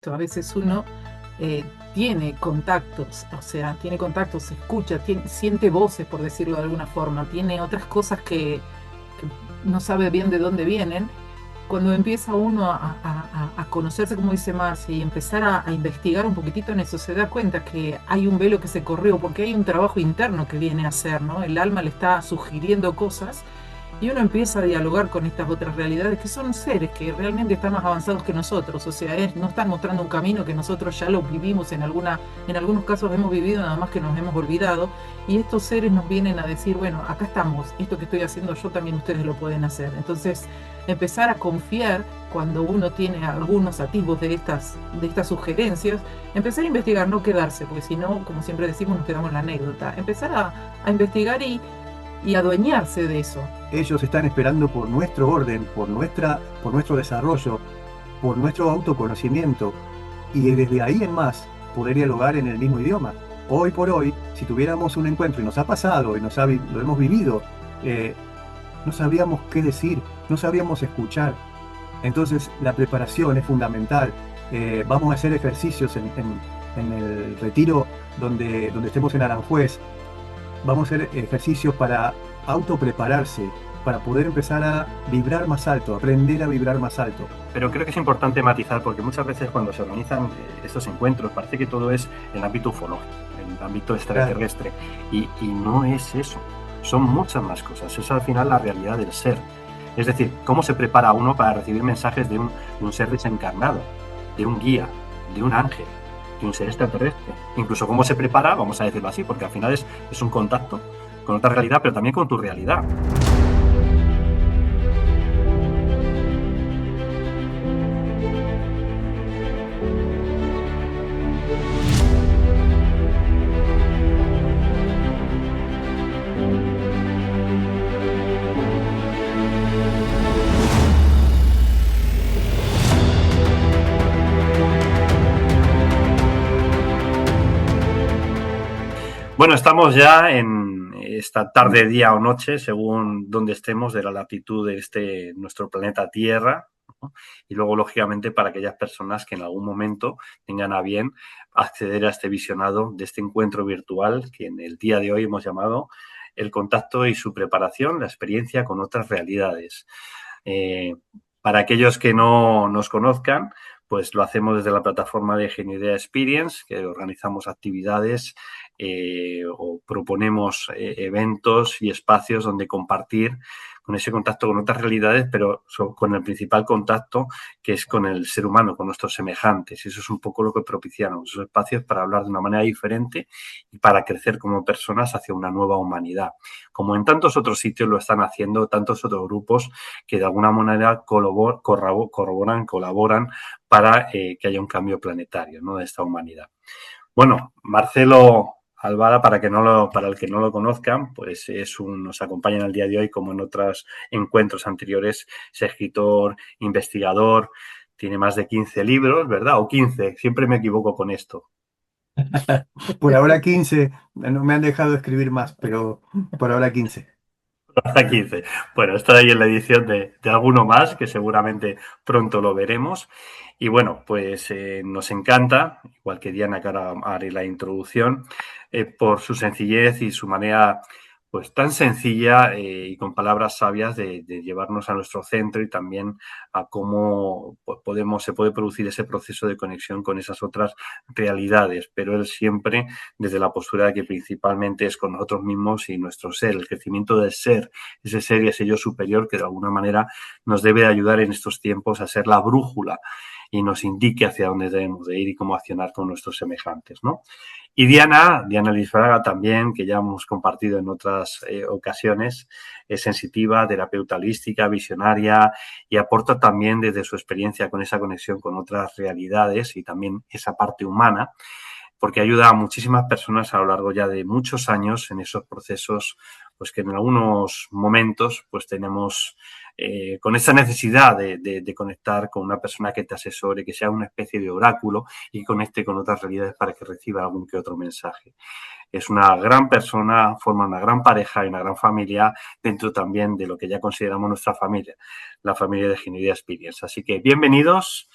A veces uno eh, tiene contactos, o sea, tiene contactos, se escucha, siente voces, por decirlo de alguna forma, tiene otras cosas que no sabe bien de dónde vienen. Cuando empieza uno a conocerse, como dice Marcia, y empezar a investigar un poquitito en eso, se da cuenta que hay un velo que se corrió, porque hay un trabajo interno que viene a hacer, ¿no? El alma le está sugiriendo cosas y uno empieza a dialogar con estas otras realidades que son seres que realmente están más avanzados que nosotros, o sea, no están mostrando un camino que nosotros ya lo vivimos en algunos casos hemos vivido, nada más que nos hemos olvidado, y estos seres nos vienen a decir, bueno, acá estamos, esto que estoy haciendo yo también ustedes lo pueden hacer. Entonces, empezar a confiar cuando uno tiene algunos atisbos de estas sugerencias, empezar a investigar, no quedarse, porque si no, como siempre decimos, nos quedamos en la anécdota, empezar a investigar y adueñarse de eso. Ellos están esperando por nuestro orden, por nuestro desarrollo, por nuestro autoconocimiento y desde ahí en más poder dialogar en el mismo idioma. Hoy por hoy, si tuviéramos un encuentro y nos ha pasado y lo hemos vivido, eh, no sabríamos qué decir, no sabríamos escuchar. Entonces la preparación es fundamental. Vamos a hacer ejercicios en el retiro donde estemos en Aranjuez. Vamos a hacer ejercicios para autoprepararse, para poder empezar a vibrar más alto, aprender a vibrar más alto. Pero creo que es importante matizar porque muchas veces cuando se organizan estos encuentros parece que todo es en el ámbito ufológico, en el ámbito Claro. extraterrestre y no es eso, son muchas más cosas, es al final la realidad del ser. Es decir, cómo se prepara uno para recibir mensajes de un ser desencarnado, de un guía, de un ángel, de un ser extraterrestre. Incluso cómo se prepara, vamos a decirlo así, porque al final es un contacto con otra realidad, pero también con tu realidad. Bueno, estamos ya en esta tarde, día o noche, según donde estemos, de la latitud de nuestro planeta Tierra, ¿no? Y luego, lógicamente, para aquellas personas que en algún momento tengan a bien acceder a este visionado de este encuentro virtual que en el día de hoy hemos llamado el contacto y su preparación, la experiencia con otras realidades. Eh, para aquellos que no nos conozcan, pues lo hacemos desde la plataforma de Geneidea Experience, que organizamos actividades o proponemos eventos y espacios donde compartir con ese contacto con otras realidades, pero con el principal contacto que es con el ser humano, con nuestros semejantes. Y eso es un poco lo que propiciamos, esos espacios para hablar de una manera diferente y para crecer como personas hacia una nueva humanidad. Como en tantos otros sitios lo están haciendo, tantos otros grupos que de alguna manera corroboran, colaboran para que haya un cambio planetario, ¿no?, de esta humanidad. Bueno, Marcelo Alvara, para el que no lo conozcan, pues nos acompaña en el día de hoy, como en otros encuentros anteriores, es escritor, investigador, tiene más de 15 libros, ¿verdad? O 15, siempre me equivoco con esto. Por ahora 15, no me han dejado escribir más, pero por ahora 15. Hasta 15. Bueno, estoy ahí en la edición de alguno más, que seguramente pronto lo veremos. Y bueno, pues nos encanta, igual que Diana, que ahora haré la introducción, por su sencillez y su manera pues tan sencilla y con palabras sabias de llevarnos a nuestro centro y también a cómo se puede producir ese proceso de conexión con esas otras realidades, pero él siempre desde la postura de que principalmente es con nosotros mismos y nuestro ser, el crecimiento del ser, ese ser y ese yo superior que de alguna manera nos debe ayudar en estos tiempos a ser la brújula y nos indique hacia dónde debemos de ir y cómo accionar con nuestros semejantes, ¿no? Y Diana Lisfraga también, que ya hemos compartido en otras ocasiones, es sensitiva, terapeuta holística, visionaria y aporta también desde su experiencia con esa conexión con otras realidades y también esa parte humana, porque ayuda a muchísimas personas a lo largo ya de muchos años en esos procesos, pues que en algunos momentos pues tenemos con esa necesidad de conectar con una persona que te asesore, que sea una especie de oráculo y conecte con otras realidades para que reciba algún que otro mensaje. Es una gran persona, forma una gran pareja y una gran familia dentro también de lo que ya consideramos nuestra familia, la familia de Geneidea Experience. Así que bienvenidos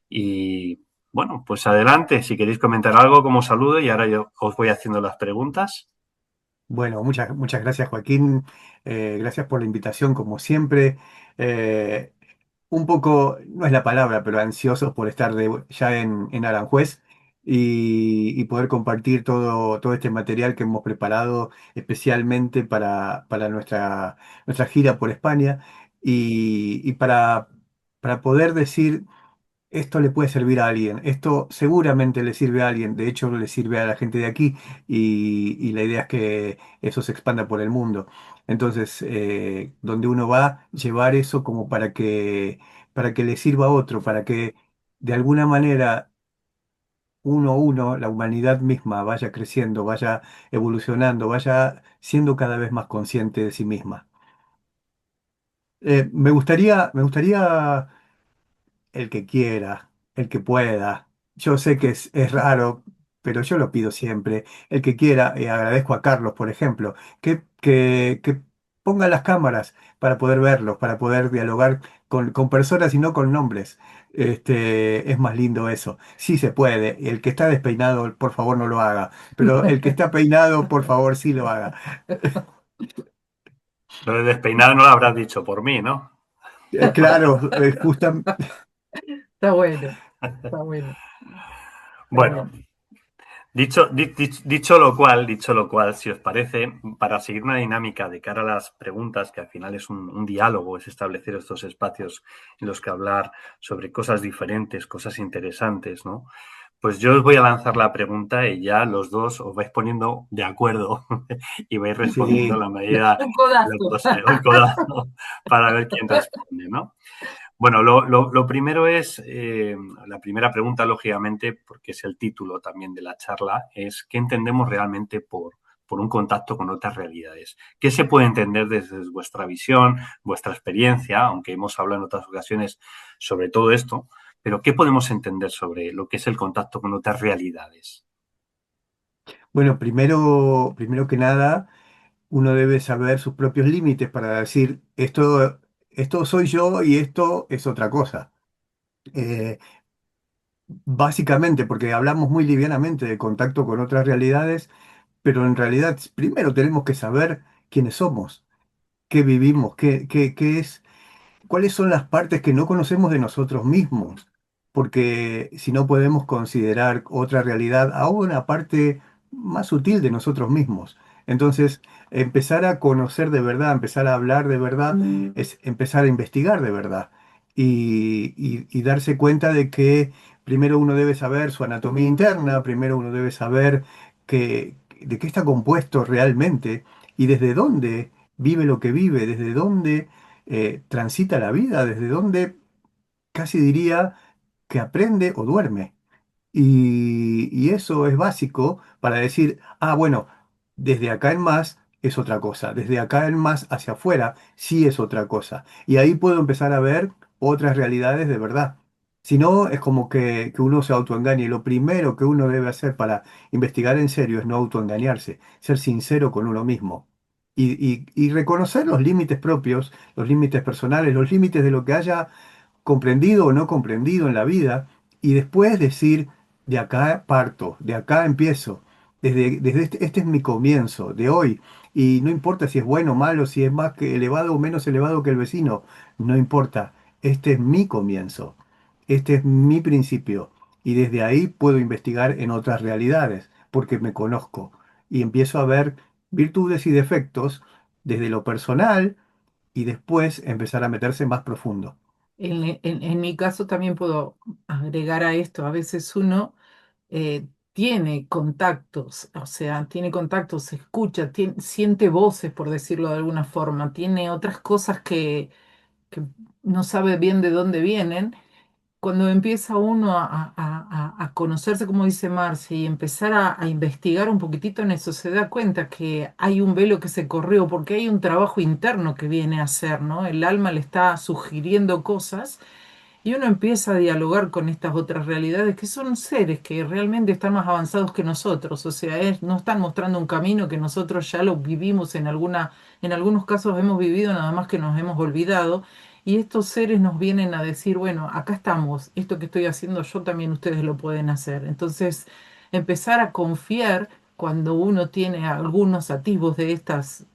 y Bueno, pues adelante, si queréis comentar algo como saludo y ahora yo os voy haciendo las preguntas. Bueno, muchas gracias, Joaquín. Gracias por la invitación, como siempre. Eh, un poco, no es la palabra, pero ansiosos por estar ya en Aranjuez y poder compartir todo este material que hemos preparado especialmente para nuestra gira por España y para poder decir esto le puede servir a alguien, esto seguramente le sirve a alguien, de hecho le sirve a la gente de aquí y la idea es que eso se expanda por el mundo. Entonces, donde uno va, llevar eso como para que le sirva a otro, para que de alguna manera la humanidad misma vaya creciendo, vaya evolucionando, vaya siendo cada vez más consciente de sí misma. Me gustaría el que quiera, el que pueda. Yo sé que es raro, pero yo lo pido siempre. El que quiera, agradezco a Carlos, por ejemplo, que ponga las cámaras para poder verlos, para poder dialogar con personas y no con nombres. Es más lindo eso. Sí se puede. El que está despeinado, por favor, no lo haga. Pero el que está peinado, por favor, sí lo haga. Lo de despeinado no lo habrás dicho por mí, ¿no? Claro, Está bueno, está bueno, está Bueno, bueno. dicho lo cual, si os parece, para seguir una dinámica de cara a las preguntas, que al final es un diálogo, es establecer estos espacios en los que hablar sobre cosas diferentes, cosas interesantes, ¿no? Pues yo os voy a lanzar la pregunta y ya los dos os vais poniendo de acuerdo y vais respondiendo a sí. la medida Un de lo codazo. posible, un codazo para ver quién responde, ¿no? Bueno, lo primero es, la primera pregunta, lógicamente, porque es el título también de la charla, es ¿qué entendemos realmente por un contacto con otras realidades? ¿Qué se puede entender desde vuestra visión, vuestra experiencia, aunque hemos hablado en otras ocasiones sobre todo esto, pero qué podemos entender sobre lo que es el contacto con otras realidades? Bueno, primero que nada, uno debe saber sus propios límites para decir, esto soy yo y esto es otra cosa. Eh, Básicamente, porque hablamos muy livianamente de contacto con otras realidades, pero en realidad primero tenemos que saber quiénes somos, qué vivimos, qué es. ¿Cuáles son las partes que no conocemos de nosotros mismos? Porque si no podemos considerar otra realidad a una parte más sutil de nosotros mismos. Entonces, empezar a conocer de verdad, empezar a hablar de verdad, es empezar a investigar de verdad y darse cuenta de que primero uno debe saber su anatomía interna, primero uno debe saber de qué está compuesto realmente y desde dónde vive lo que vive, desde dónde transita la vida, desde donde casi diría que aprende o duerme. Y eso es básico para decir, bueno, desde acá en más es otra cosa, desde acá en más hacia afuera sí es otra cosa. Y ahí puedo empezar a ver otras realidades de verdad. Si no, es como que uno se autoengañe. Y lo primero que uno debe hacer para investigar en serio es no autoengañarse, ser sincero con uno mismo. Y reconocer los límites propios, los límites personales, los límites de lo que haya comprendido o no comprendido en la vida, y después decir, de acá parto, de acá empiezo, desde este es mi comienzo, de hoy, y no importa si es bueno o malo, si es más que elevado o menos elevado que el vecino, no importa, este es mi comienzo, este es mi principio, y desde ahí puedo investigar en otras realidades, porque me conozco, y empiezo a ver virtudes y defectos desde lo personal, y después empezar a meterse más profundo. En mi caso también puedo agregar a esto, a veces uno tiene contactos, o sea, tiene contactos, escucha, siente voces, por decirlo de alguna forma, tiene otras cosas que no sabe bien de dónde vienen. Cuando empieza uno a conocerse, como dice Marcia, y empezar a investigar un poquitito en eso, se da cuenta que hay un velo que se corrió, porque hay un trabajo interno que viene a hacer, ¿no? El alma le está sugiriendo cosas y uno empieza a dialogar con estas otras realidades que son seres que realmente están más avanzados que nosotros, o sea, no están mostrando un camino que nosotros ya lo vivimos en algunos casos hemos vivido, nada más que nos hemos olvidado. y estos seres nos vienen a decir, bueno, acá estamos, esto que estoy haciendo yo también ustedes lo pueden hacer. Entonces, empezar a confiar cuando uno tiene algunos atisbos de estas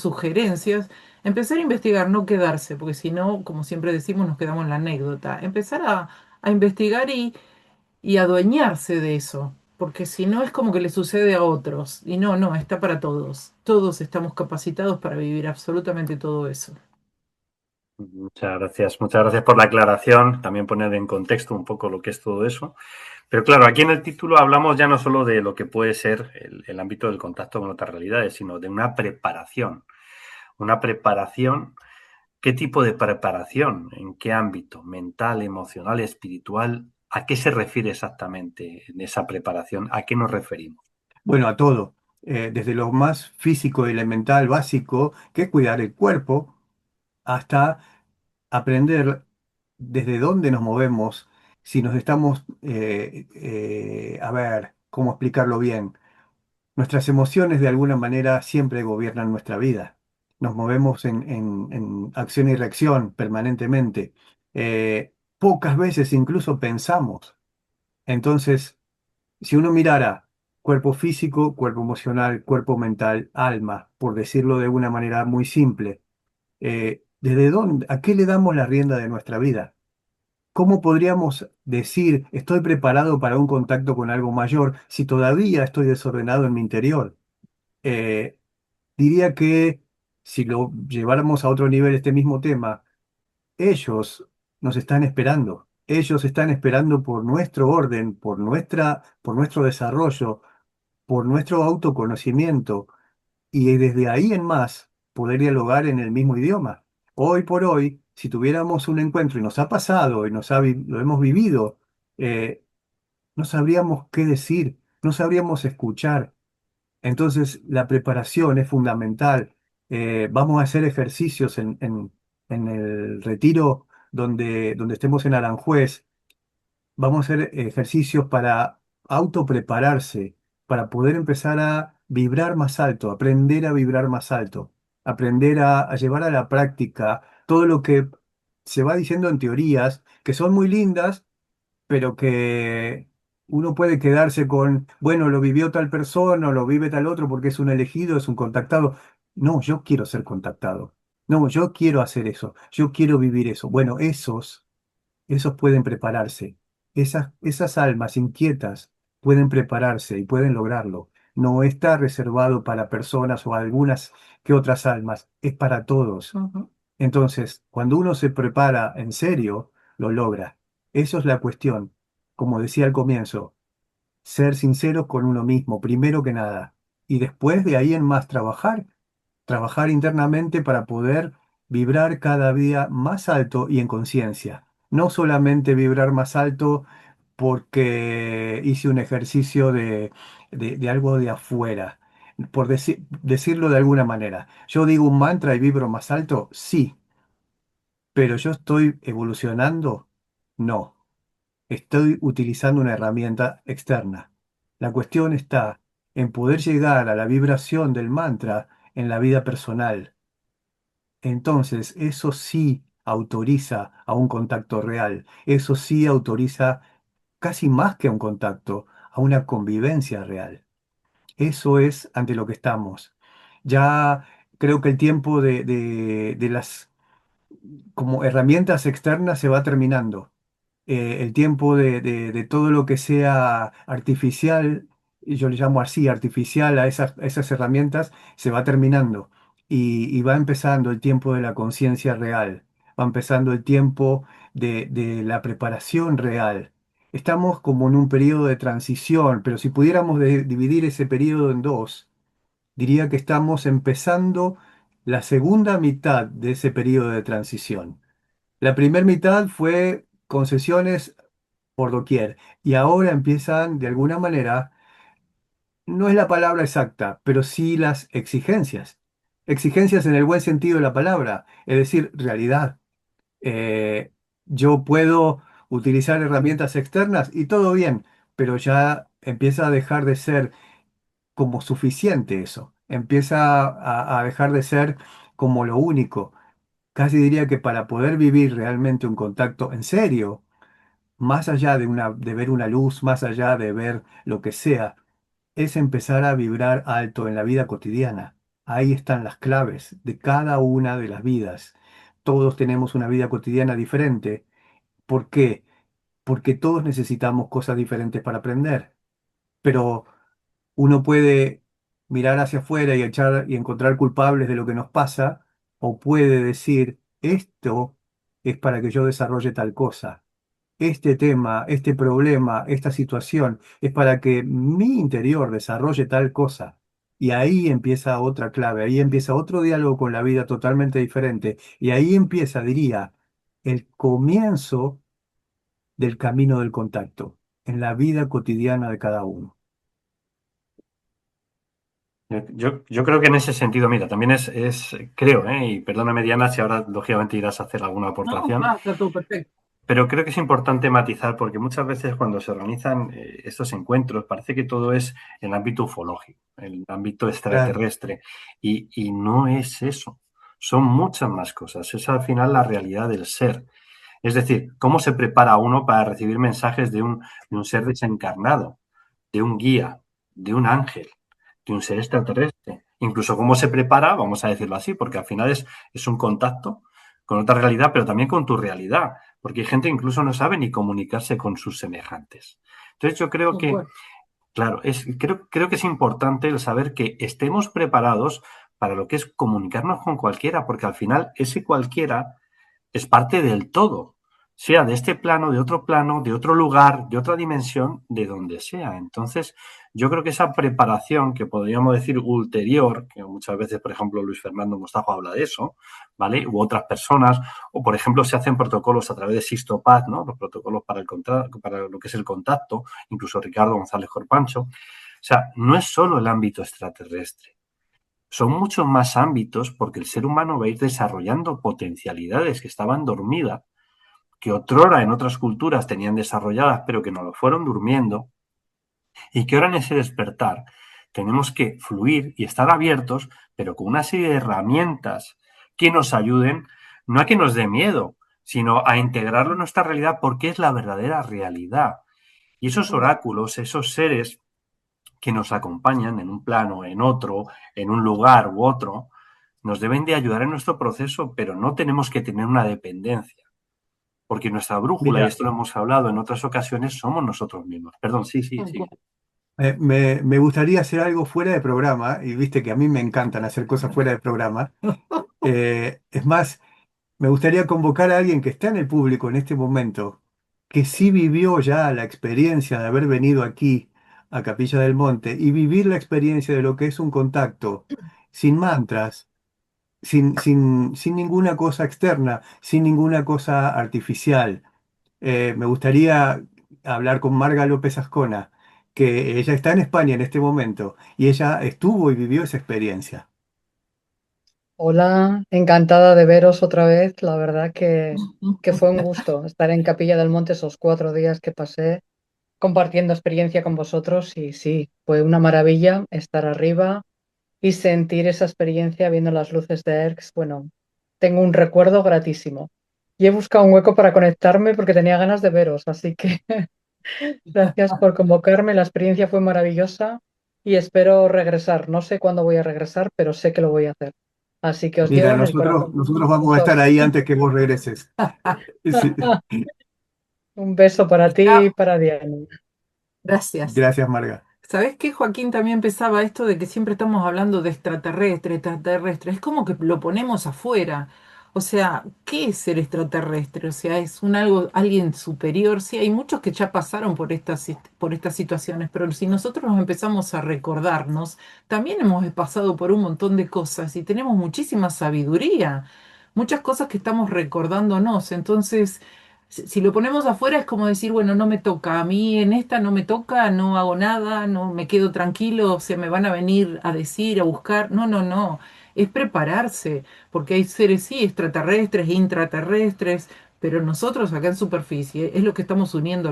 sugerencias, empezar a investigar, no quedarse, porque si no, como siempre decimos, nos quedamos en la anécdota. Empezar a investigar y adueñarse de eso, porque si no es como que le sucede a otros, y no, no, está para todos. Todos estamos capacitados para vivir absolutamente todo eso. Muchas gracias. Muchas gracias por la aclaración. También poner en contexto un poco lo que es todo eso. Pero claro, aquí en el título hablamos ya no solo de lo que puede ser el ámbito del contacto con otras realidades, sino de una preparación. Una preparación. ¿Qué tipo de preparación? ¿En qué ámbito? ¿Mental, emocional, espiritual? ¿A qué se refiere exactamente en esa preparación? ¿A qué nos referimos? Bueno, a todo, desde lo más físico y elemental básico, que es cuidar el cuerpo, hasta aprender desde dónde nos movemos, si nos estamos, a ver, ¿cómo explicarlo bien? Nuestras emociones de alguna manera siempre gobiernan nuestra vida. Nos movemos en acción y reacción permanentemente. Pocas veces incluso pensamos. Entonces, si uno mirara cuerpo físico, cuerpo emocional, cuerpo mental, alma, por decirlo de una manera muy simple, ¿desde dónde, a qué le damos la rienda de nuestra vida? ¿Cómo podríamos decir estoy preparado para un contacto con algo mayor si todavía estoy desordenado en mi interior? Eh, Diría que si lo lleváramos a otro nivel este mismo tema, ellos nos están esperando. Ellos están esperando por nuestro orden, por nuestro desarrollo, por nuestro autoconocimiento y desde ahí en más poder dialogar en el mismo idioma. Hoy por hoy, si tuviéramos un encuentro y nos ha pasado y lo hemos vivido, eh, no sabríamos qué decir, no sabríamos escuchar. Entonces, la preparación es fundamental. Vamos a hacer ejercicios en el retiro donde estemos en Aranjuez. Vamos a hacer ejercicios para autoprepararse, para poder empezar a vibrar más alto, aprender a vibrar más alto, aprender a llevar a la práctica todo lo que se va diciendo en teorías, que son muy lindas, pero que uno puede quedarse con, bueno, lo vivió tal persona o lo vive tal otro porque es un elegido, es un contactado. No, yo quiero ser contactado. No, yo quiero hacer eso, yo quiero vivir eso. Bueno, esos pueden prepararse. Esas almas inquietas pueden prepararse y pueden lograrlo. No está reservado para personas o algunas que otras almas, es para todos. Ujú. Entonces, cuando uno se prepara en serio, lo logra. Eso es la cuestión. Como decía al comienzo, ser sinceros con uno mismo, primero que nada. Y después de ahí en más trabajar internamente para poder vibrar cada día más alto y en conciencia. No solamente vibrar más alto porque hice un ejercicio de algo de afuera, por decirlo de alguna manera. Yo digo un mantra y vibro más alto, sí, pero yo estoy evolucionando, no. Estoy utilizando una herramienta externa. La cuestión está en poder llegar a la vibración del mantra en la vida personal. Entonces, eso sí autoriza a un contacto real. Eso sí autoriza casi más que a un contacto, a una convivencia real. Eso es ante lo que estamos. Ya creo que el tiempo de las como herramientas externas se va terminando. El tiempo de todo lo que sea artificial, y yo le llamo así, artificial a esas herramientas, se va terminando. Y va empezando el tiempo de la conciencia real, va empezando el tiempo de la preparación real. Estamos como en un periodo de transición, pero si pudiéramos dividir ese periodo en dos, diría que estamos empezando la segunda mitad de ese periodo de transición. La primera mitad fue concesiones por doquier y ahora empiezan de alguna manera, no es la palabra exacta, pero sí las exigencias. Exigencias en el buen sentido de la palabra, es decir, realidad. Eh, yo puedo utilizar herramientas externas y todo bien, pero ya empieza a dejar de ser como suficiente eso. Empieza a dejar de ser como lo único. casi diría que para poder vivir realmente un contacto en serio, más allá de ver una luz, más allá de ver lo que sea, es empezar a vibrar alto en la vida cotidiana. Ahí están las claves de cada una de las vidas. Todos tenemos una vida cotidiana diferente. ¿Por qué? Porque todos necesitamos cosas diferentes para aprender. Pero uno puede mirar hacia afuera y echar y encontrar culpables de lo que nos pasa, o puede decir, esto es para que yo desarrolle tal cosa. Este tema, este problema, esta situación es para que mi interior desarrolle tal cosa. Y ahí empieza otra clave, ahí empieza otro diálogo con la vida totalmente diferente. Y ahí empieza, diría, el comienzo del camino del contacto en la vida cotidiana de cada uno. Yo creo que en ese sentido, mira, también creo, y perdóname Diana si ahora lógicamente irás a hacer alguna No, aportación, está todo perfecto. pero creo que es importante matizar porque muchas veces cuando se organizan estos encuentros parece que todo es en el ámbito ufológico, en el ámbito Claro. extraterrestre, y no es eso. Son muchas más cosas. Es al final la realidad del ser. Es decir, cómo se prepara uno para recibir mensajes de un ser desencarnado, de un guía, de un ángel, de un ser extraterrestre. Incluso cómo se prepara, vamos a decirlo así, porque al final es un contacto con otra realidad, pero también con tu realidad, porque hay gente que incluso no sabe ni comunicarse con sus semejantes. Entonces yo creo que, Concuerdo. claro, creo que es importante el saber que estemos preparados para lo que es comunicarnos con cualquiera, porque al final ese cualquiera es parte del todo, sea de este plano, de otro lugar, de otra dimensión, de donde sea. Entonces, yo creo que esa preparación que podríamos decir ulterior, que muchas veces, por ejemplo, Luis Fernando Mostajo habla de eso, ¿vale? U otras personas, o por ejemplo, se hacen protocolos a través de Sistopad, ¿no? Los protocolos para lo que es el contacto, incluso Ricardo González Corpancho. O sea, no es solo el ámbito extraterrestre, son muchos más ámbitos porque el ser humano va a ir desarrollando potencialidades que estaban dormidas, que otrora en otras culturas tenían desarrolladas, pero que no lo fueron durmiendo, y que ahora en ese despertar tenemos que fluir y estar abiertos, pero con una serie de herramientas que nos ayuden, no a que nos dé miedo, sino a integrarlo en nuestra realidad porque es la verdadera realidad. Y esos oráculos, esos seres que nos acompañan en un plano, en otro, en un lugar u otro, nos deben de ayudar en nuestro proceso, pero no tenemos que tener una dependencia, porque nuestra brújula, y Mira, esto lo hemos hablado en otras ocasiones, somos nosotros mismos. Perdón, sí, sí, sí. Concuerdo. me gustaría hacer algo fuera de programa, y viste que a mí me encantan hacer cosas fuera de programa. Es más, me gustaría convocar a alguien que está en el público en este momento, que sí vivió ya la experiencia de haber venido aquí a Capilla del Monte y vivir la experiencia de lo que es un contacto sin mantras, sin ninguna cosa externa, sin ninguna cosa artificial. Me gustaría hablar con Marga López Ascona, que ella está en España en este momento y ella estuvo y vivió esa experiencia. Hola, encantada de veros otra vez. La verdad que fue un gusto estar en Capilla del Monte esos 4 días que pasé compartiendo experiencia con vosotros y sí, fue una maravilla estar arriba y sentir esa experiencia viendo las luces de Erx. Bueno, tengo un recuerdo gratísimo. Y he buscado un hueco para conectarme porque tenía ganas de veros, así que gracias por convocarme. La experiencia fue maravillosa y espero regresar. No sé cuándo voy a regresar, pero sé que lo voy a hacer. Así que os llevo Mira, en el corazón. nosotros vamos a estar Besos. ahí antes que vos regreses. Sí. Un beso para ti y Está- para Diana. Gracias. Gracias, Marga. ¿Sabés qué, Joaquín? También pensaba esto de que siempre estamos hablando de extraterrestre, extraterrestre. Es como que lo ponemos afuera. O sea, ¿qué es ser extraterrestre? O sea, es alguien superior. Sí, hay muchos que ya pasaron por estas situaciones, pero si nosotros nos empezamos a recordarnos, también hemos pasado por un montón de cosas y tenemos muchísima sabiduría, muchas cosas que estamos recordándonos. Entonces, si lo ponemos afuera es como decir, bueno, no me toca, a mí en esta no me toca, no hago nada, no me quedo tranquilo, o sea, me van a venir a decir, a buscar. No, no, no, es prepararse, porque hay seres, sí, extraterrestres, intraterrestres, pero nosotros acá en superficie es lo que estamos uniendo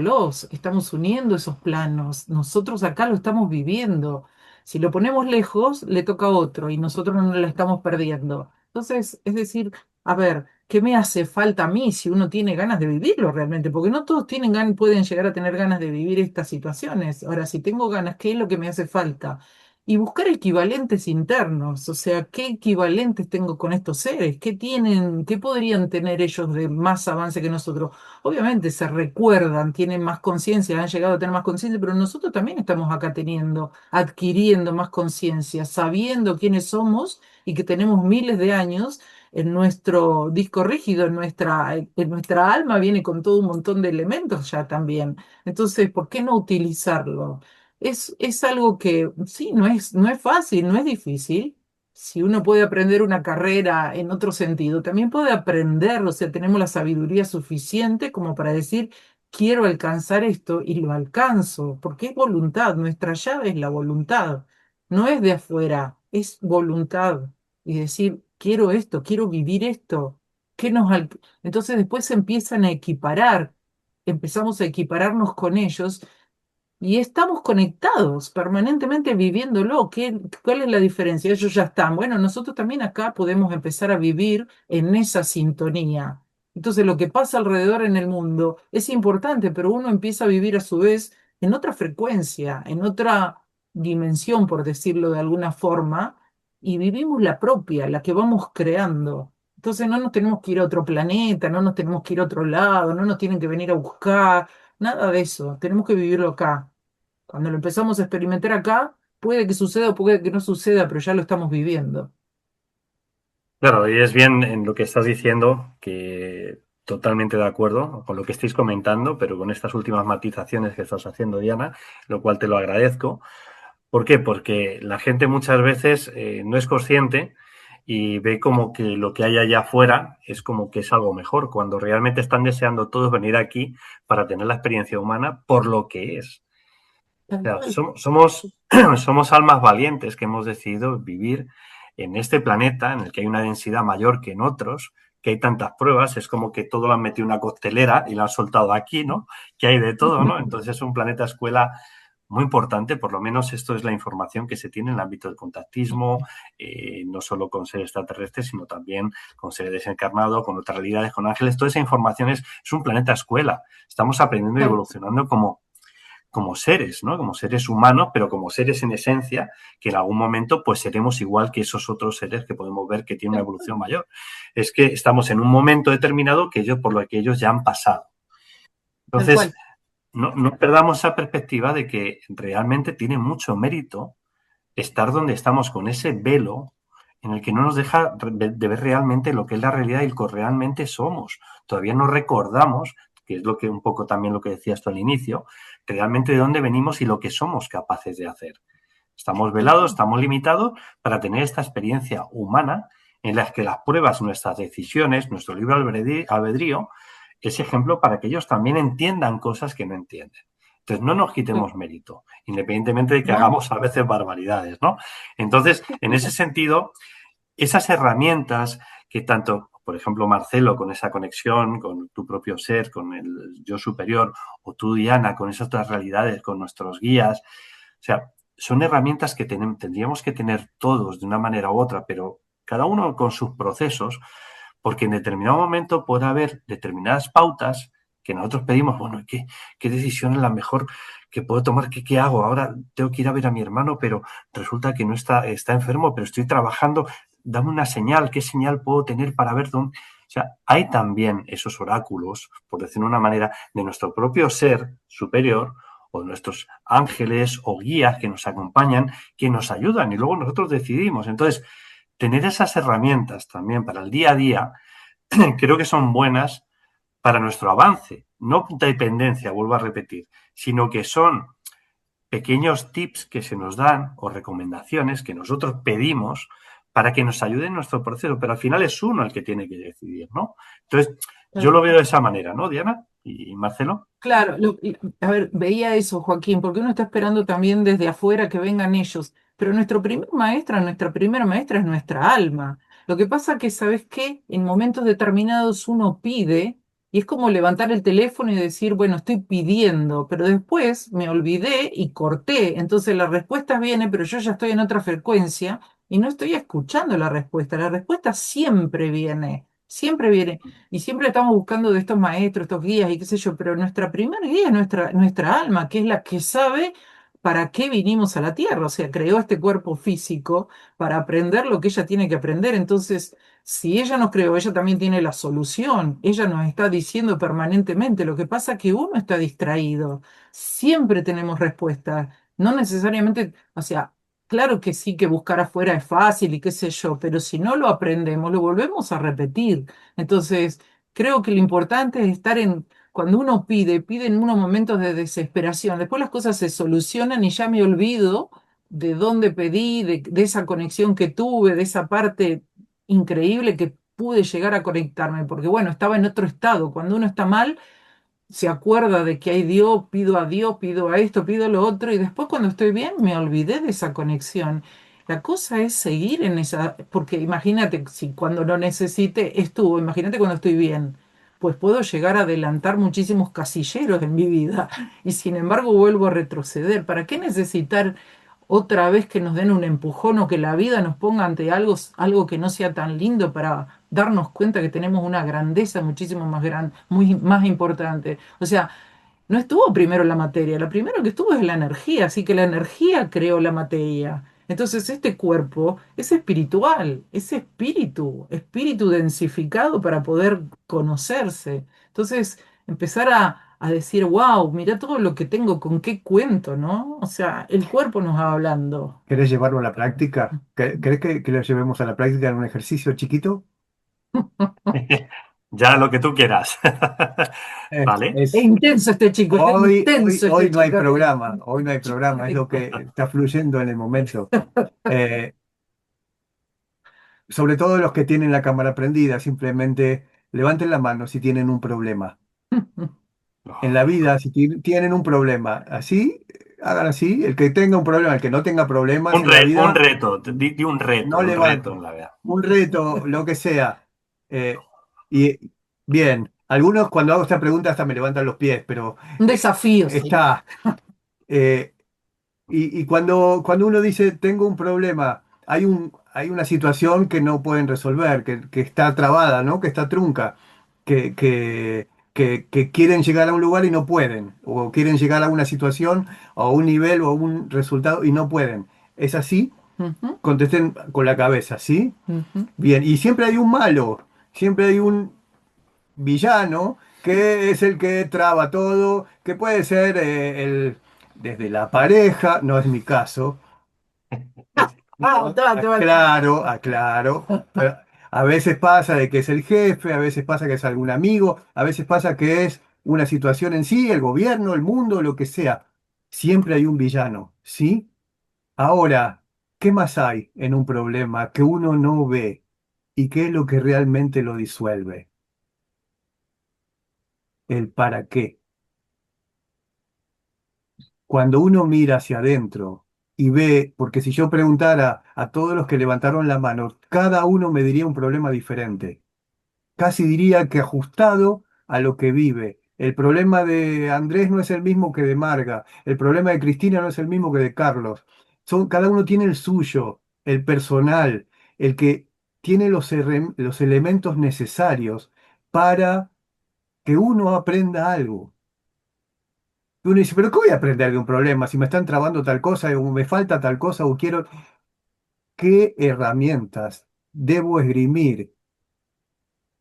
esos planos, nosotros acá lo estamos viviendo. Si lo ponemos lejos, le toca a otro y nosotros no lo estamos perdiendo. Entonces, es decir, a ver. qué me hace falta a mí si uno tiene ganas de vivirlo realmente, porque no todos tienen pueden llegar a tener ganas de vivir estas situaciones. Ahora, si tengo ganas, ¿qué es lo que me hace falta? Y buscar equivalentes internos, o sea, ¿qué equivalentes tengo con estos seres? ¿Qué tienen, qué podrían tener ellos de más avance que nosotros? Obviamente se recuerdan, tienen más conciencia, han llegado a tener más conciencia, pero nosotros también estamos acá teniendo, adquiriendo más conciencia, sabiendo quiénes somos y que tenemos miles de años en nuestro disco rígido, en nuestra alma viene con todo un montón de elementos ya también. Entonces, ¿por qué no utilizarlo? Es algo que sí, no es fácil, no es difícil. Si uno puede aprender una carrera en otro sentido, también puede aprender, o sea, tenemos la sabiduría suficiente como para decir, quiero alcanzar esto y lo alcanzo, porque es voluntad, nuestra llave es la voluntad, no es de afuera, es voluntad. Y decir, quiero esto, quiero vivir esto. Entonces después se empiezan a equiparar, empezamos a equipararnos con ellos y estamos conectados, permanentemente viviéndolo. ¿Cuál es la diferencia? Ellos ya están. Bueno, nosotros también acá podemos empezar a vivir en esa sintonía. Entonces, lo que pasa alrededor en el mundo es importante, pero uno empieza a vivir a su vez en otra frecuencia, en otra dimensión, por decirlo de alguna forma, y vivimos la propia, la que vamos creando. Entonces, no nos tenemos que ir a otro planeta, no nos tenemos que ir a otro lado, no nos tienen que venir a buscar. Nada de eso, tenemos que vivirlo acá. Cuando lo empezamos a experimentar acá, puede que suceda o puede que no suceda, pero ya lo estamos viviendo. Claro, y es bien en lo que estás diciendo, que totalmente de acuerdo con lo que estáis comentando, pero con estas últimas matizaciones que estás haciendo, Diana, lo cual te lo agradezco. ¿Por qué? Porque la gente muchas veces no es consciente y ve como que lo que hay allá afuera es como que es algo mejor, cuando realmente están deseando todos venir aquí para tener la experiencia humana por lo que es. O Tal sea, cual. somos almas valientes que hemos decidido vivir en este planeta en el que hay una densidad mayor que en otros, que hay tantas pruebas, es como que todo lo han metido en una costelera y lo han soltado aquí, ¿no? Que hay de todo, ¿no? Entonces es un planeta escuela muy importante, por lo menos esto es la información que se tiene en el ámbito del contactismo, no solo con seres extraterrestres, sino también con seres desencarnados, con otras realidades, con ángeles. Toda esa información es un planeta escuela. Estamos aprendiendo y Tal- evolucionando como seres, ¿no? Como seres humanos, pero como seres en esencia, que en algún momento pues seremos igual que esos otros seres que podemos ver que tienen una tal evolución mayor. Es que estamos en un momento determinado que ellos, por lo que ellos ya han pasado. Entonces, cual. no perdamos esa perspectiva de que realmente tiene mucho mérito estar donde estamos con ese velo en el que no nos deja de ver realmente lo que es la realidad y lo que realmente somos. Todavía no recordamos, que es lo que un poco también lo que decías tú al inicio, realmente de dónde venimos y lo que somos capaces de hacer. Estamos Tal velados, cual. estamos limitados para tener esta experiencia humana en la que las pruebas, nuestras decisiones, nuestro libre albedrío, es ejemplo para que ellos también entiendan cosas que no entienden. Entonces, no nos quitemos mérito, independientemente de que No, hagamos a veces barbaridades, ¿no? Entonces, en ese sentido, esas herramientas que tanto, por ejemplo, Marcelo, con esa conexión con tu propio ser, con el yo superior, o tú, Diana, con esas otras realidades, con nuestros guías, o sea, son herramientas que tendríamos que tener todos de una manera u otra, pero cada uno con sus procesos, porque en determinado momento puede haber determinadas pautas que nosotros pedimos, bueno, ¿qué decisión es la mejor que puedo tomar? ¿Qué hago? Ahora tengo que ir a ver a mi hermano, pero resulta que no está enfermo, pero estoy trabajando. Dame una señal, ¿qué señal puedo tener para ver dónde? O sea, hay también esos oráculos, por decirlo de una manera, de nuestro propio ser superior o de nuestros ángeles o guías que nos acompañan, que nos ayudan y luego nosotros decidimos. Entonces, tener esas herramientas también para el día a día, creo que son buenas para nuestro avance. No dependencia, vuelvo a repetir, sino que son pequeños tips que se nos dan o recomendaciones que nosotros pedimos para que nos ayuden en nuestro proceso, pero al final es uno el que tiene que decidir, ¿no? Entonces, yo lo veo de esa manera, ¿no, Diana y Marcelo? claro, a ver, veía eso, Joaquín, porque uno está esperando también desde afuera que vengan ellos, pero nuestra primera maestra es nuestra alma. Lo que pasa que, ¿sabes qué? En momentos determinados uno pide, y es como levantar el teléfono y decir, bueno, estoy pidiendo, pero después me olvidé y corté, entonces la respuesta viene, pero yo ya estoy en otra frecuencia y no estoy escuchando la respuesta siempre viene. Siempre viene. Y siempre estamos buscando de estos maestros, estos guías y qué sé yo, pero nuestra primera guía es nuestra alma, que es la que sabe para qué vinimos a la tierra. O sea, creó este cuerpo físico para aprender lo que ella tiene que aprender. Entonces, si ella nos creó, ella también tiene la solución. Ella nos está diciendo permanentemente. Lo que pasa es que uno está distraído. Siempre tenemos respuestas. No necesariamente, o sea, claro que sí, que buscar afuera es fácil y qué sé yo, pero si no lo aprendemos, lo volvemos a repetir. Entonces, creo que lo importante es estar cuando uno pide en unos momentos de desesperación. Después las cosas se solucionan y ya me olvido de dónde pedí, de esa conexión que tuve, de esa parte increíble que pude llegar a conectarme, porque bueno, estaba en otro estado. Cuando uno está mal se acuerda de que hay Dios, pido a esto, pido a lo otro, y después cuando estoy bien me olvidé de esa conexión. La cosa es seguir en esa, porque imagínate, si cuando lo necesite estuvo, imagínate cuando estoy bien, pues puedo llegar a adelantar muchísimos casilleros en mi vida y sin embargo vuelvo a retroceder. ¿Para qué necesitar otra vez que nos den un empujón o que la vida nos ponga ante algo que no sea tan lindo para darnos cuenta que tenemos una grandeza muchísimo más grande, muy más importante? O sea, no estuvo primero la materia, lo primero que estuvo es la energía, así que la energía creó la materia. Entonces este cuerpo es espiritual, es espíritu densificado para poder conocerse. Entonces empezar a decir, wow, mira todo lo que tengo, con qué cuento, ¿no? O sea, el cuerpo nos va hablando. ¿Querés llevarlo a la práctica? ¿Querés que lo llevemos a la práctica en un ejercicio chiquito? Ya lo que tú quieras. ¿Vale? Es Es, intenso este chico, es intenso este hoy no hay chico. programa, hoy no hay programa, es lo que está fluyendo en el momento. Eh, Sobre todo los que tienen la cámara prendida, simplemente levanten la mano si tienen un problema. En la vida, si tienen un problema, así, hagan así. El que tenga un problema, el que no tenga problemas en la Un vida, reto, di no un reto en levanten. la vida. Un reto, lo que sea. Y bien, algunos cuando hago esta pregunta hasta me levantan los pies, pero Un desafío, sí. está. eh, y cuando uno dice, tengo un problema, hay una situación que no pueden resolver, que está trabada, ¿no? Que está trunca, que quieren llegar a un lugar y no pueden, o quieren llegar a una situación, o a un nivel, o a un resultado y no pueden. ¿Es así? Ujú, Contesten con la cabeza, ¿sí? ujú. Bien, y siempre hay un malo, siempre hay un villano que es el que traba todo, que puede ser desde la pareja, no es mi caso. Ah, toma, toma. Aclaro, aclaro. Pero a veces pasa de que es el jefe, a veces pasa que es algún amigo, a veces pasa que es una situación en sí, el gobierno, el mundo, lo que sea. Siempre hay un villano, ¿sí? Ahora, ¿qué más hay en un problema que uno no ve y qué es lo que realmente lo disuelve? El para qué. Cuando uno mira hacia adentro y ve, porque si yo preguntara a todos los que levantaron la mano, cada uno me diría un problema diferente. Casi diría que ajustado a lo que vive. El problema de Andrés no es el mismo que de Marga. El problema de Cristina no es el mismo que de Carlos. Cada uno tiene el suyo, el personal, el que tiene los elementos necesarios para que uno aprenda algo. Y uno dice, pero ¿qué voy a aprender de un problema si me están trabando tal cosa o me falta tal cosa o quiero... ¿Qué herramientas debo esgrimir?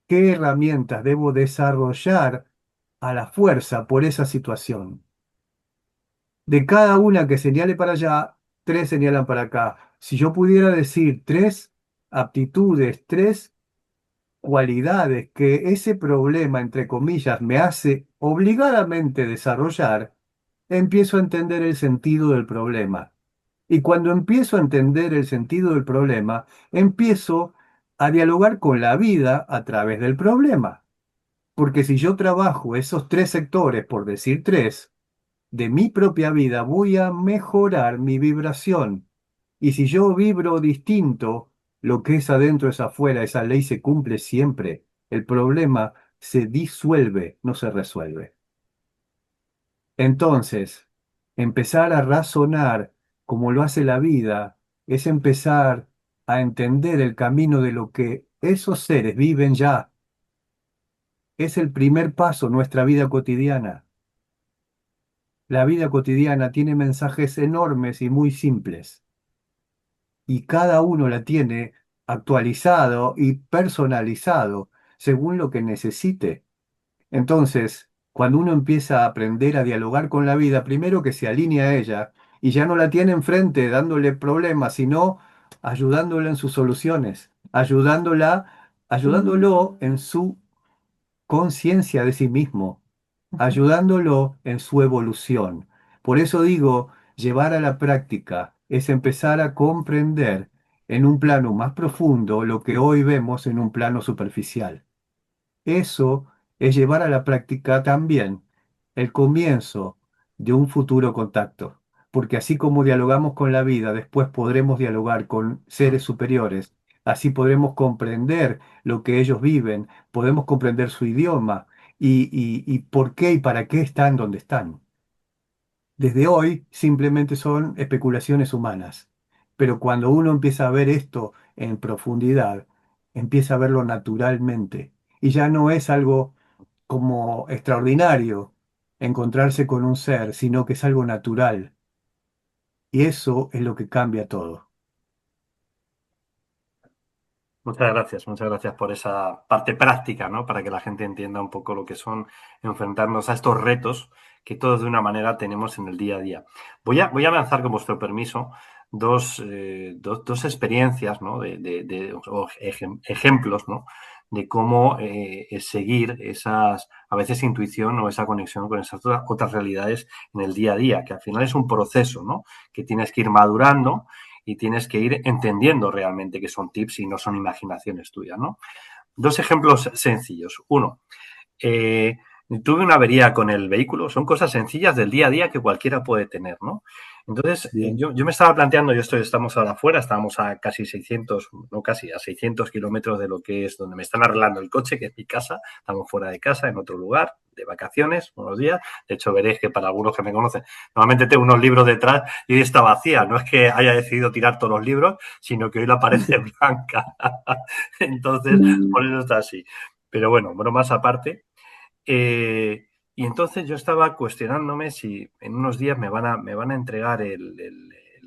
¿Qué herramientas debo desarrollar a la fuerza por esa situación? De cada una que señale para allá, tres señalan para acá. Si yo pudiera decir tres aptitudes, tres cualidades que ese problema, entre comillas, me hace obligadamente desarrollar, empiezo a entender el sentido del problema. Y cuando empiezo a entender el sentido del problema, empiezo a dialogar con la vida a través del problema. Porque si yo trabajo esos tres sectores, por decir tres, de mi propia vida, voy a mejorar mi vibración. Y si yo vibro distinto, lo que es adentro es afuera, esa ley se cumple siempre. El problema se disuelve, no se resuelve. Entonces, empezar a razonar como lo hace la vida es empezar a entender el camino de lo que esos seres viven ya es el primer paso, nuestra vida cotidiana. La vida cotidiana tiene mensajes enormes y muy simples, y cada uno la tiene actualizado y personalizado según lo que necesite. Entonces, cuando uno empieza a aprender a dialogar con la vida, primero que se alinea a ella y ya no la tiene enfrente dándole problemas, sino ayudándola en sus soluciones, ayudándolo en su conciencia de sí mismo, ayudándolo en su evolución. Por eso digo, llevar a la práctica es empezar a comprender en un plano más profundo lo que hoy vemos en un plano superficial. Eso es llevar a la práctica también el comienzo de un futuro contacto, porque así como dialogamos con la vida, después podremos dialogar con seres superiores, así podremos comprender lo que ellos viven, podemos comprender su idioma y por qué y para qué están donde están. Desde hoy simplemente son especulaciones humanas, pero cuando uno empieza a ver esto en profundidad, empieza a verlo naturalmente y ya no es algo como extraordinario encontrarse con un ser, sino que es algo natural y eso es lo que cambia todo. Muchas gracias por esa parte práctica, ¿no? Para que la gente entienda un poco lo que son enfrentarnos a estos retos que todos de una manera tenemos en el día a día. Voy a lanzar, con vuestro permiso, dos experiencias, ¿no? O ejemplos, ¿no? De cómo seguir esas, a veces, intuición o esa conexión con esas otras realidades en el día a día, que al final es un proceso, ¿no? Que tienes que ir madurando y tienes que ir entendiendo realmente que son tips y no son imaginaciones tuyas, ¿no? Dos ejemplos sencillos. Uno, tuve una avería con el vehículo. Son cosas sencillas del día a día que cualquiera puede tener, ¿no? Entonces, Bien. yo me estaba planteando, estamos ahora afuera, estábamos a casi 600, no casi, a 600 kilómetros de lo que es donde me están arreglando el coche, que es mi casa. Estamos fuera de casa, en otro lugar, de vacaciones, unos días. De hecho, veréis que para algunos que me conocen, normalmente tengo unos libros detrás y hoy está vacía. No es que haya decidido tirar todos los libros, sino que hoy la pared es blanca. Entonces, por eso está así. Pero bueno, bromas aparte. Y entonces yo estaba cuestionándome si en unos días me van a entregar el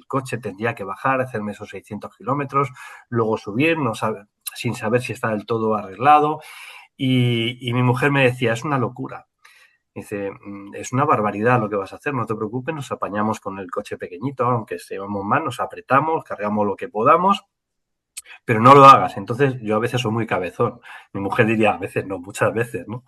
coche, tendría que bajar, hacerme esos 600 kilómetros, luego subir, sin saber si está del todo arreglado. Y mi mujer me decía, es una locura. Dice, es una barbaridad lo que vas a hacer, no te preocupes, nos apañamos con el coche pequeñito, aunque llevamos más, nos apretamos, cargamos lo que podamos, pero no lo hagas. Entonces yo a veces soy muy cabezón. Mi mujer diría, a veces no, muchas veces, ¿no?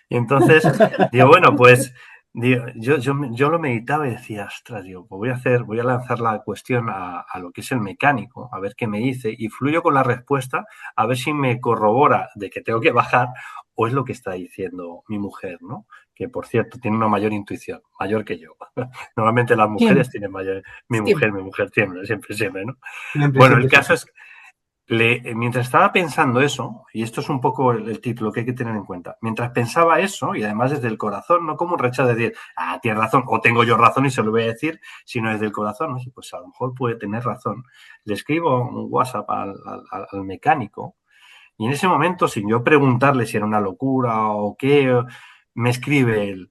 Y entonces digo, bueno, pues digo, yo lo meditaba y decía, ostras, digo, pues voy a lanzar la cuestión a lo que es el mecánico, a ver qué me dice, y fluyo con la respuesta, a ver si me corrobora de que tengo que bajar o es lo que está diciendo mi mujer, ¿no? Que, por cierto, tiene una mayor intuición, mayor que yo. Normalmente las mujeres Siempre, tienen mayor... siempre. Mi mujer siempre, siempre, ¿no? Siempre, Bueno, el siempre, caso siempre. es mientras estaba pensando eso, y esto es un poco el título que hay que tener en cuenta, mientras pensaba eso, y además desde el corazón, no como un rechazo de decir, tienes razón, o tengo yo razón y se lo voy a decir, sino desde el corazón, ¿no? Pues a lo mejor puede tener razón. Le escribo un WhatsApp al mecánico, y en ese momento, sin yo preguntarle si era una locura o qué, me escribe él,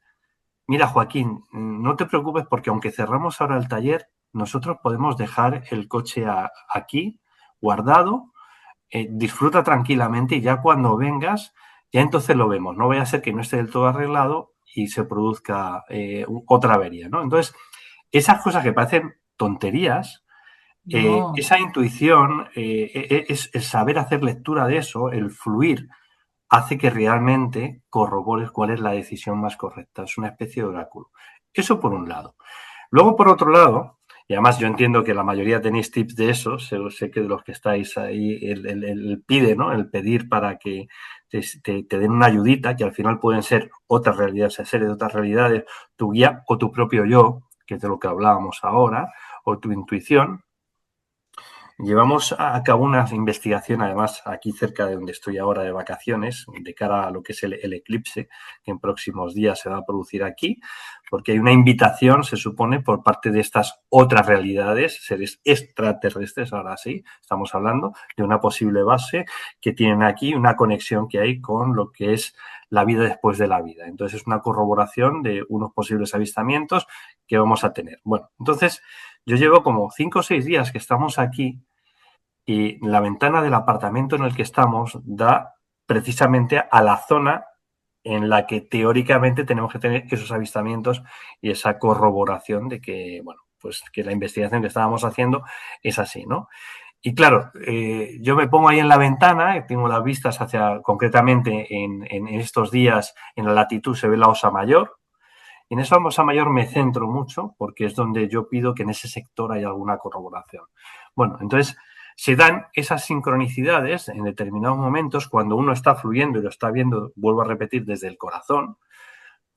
mira, Joaquín, no te preocupes porque aunque cerramos ahora el taller, nosotros podemos dejar el coche aquí guardado, disfruta tranquilamente y ya cuando vengas, ya entonces lo vemos. No vaya a ser que no esté del todo arreglado y se produzca otra avería, ¿no? Entonces, esas cosas que parecen tonterías, No, esa intuición, es el saber hacer lectura de eso, el fluir, hace que realmente corrobores cuál es la decisión más correcta. Es una especie de oráculo. Eso por un lado. Luego, por otro lado, y además yo entiendo que la mayoría tenéis tips de eso, sé que de los que estáis ahí, el pide, ¿no? El pedir para que te den una ayudita, que al final pueden ser otras realidades, series de otras realidades, tu guía o tu propio yo, que es de lo que hablábamos ahora, o tu intuición. Llevamos a cabo una investigación, además, aquí cerca de donde estoy ahora de vacaciones, de cara a lo que es el eclipse, que en próximos días se va a producir aquí, porque hay una invitación, se supone, por parte de estas otras realidades, seres extraterrestres, ahora sí, estamos hablando de una posible base que tienen aquí, una conexión que hay con lo que es la vida después de la vida. Entonces, es una corroboración de unos posibles avistamientos que vamos a tener. Bueno, entonces, yo llevo como 5 o 6 días que estamos aquí y la ventana del apartamento en el que estamos da precisamente a la zona en la que teóricamente tenemos que tener esos avistamientos y esa corroboración de que, bueno, pues que la investigación que estábamos haciendo es así, ¿no? Y claro, yo me pongo ahí en la ventana, tengo las vistas hacia, concretamente en estos días, en la latitud se ve la Osa Mayor, y en esa Osa Mayor me centro mucho porque es donde yo pido que en ese sector haya alguna corroboración. Bueno, entonces se dan esas sincronicidades en determinados momentos cuando uno está fluyendo y lo está viendo, vuelvo a repetir, desde el corazón,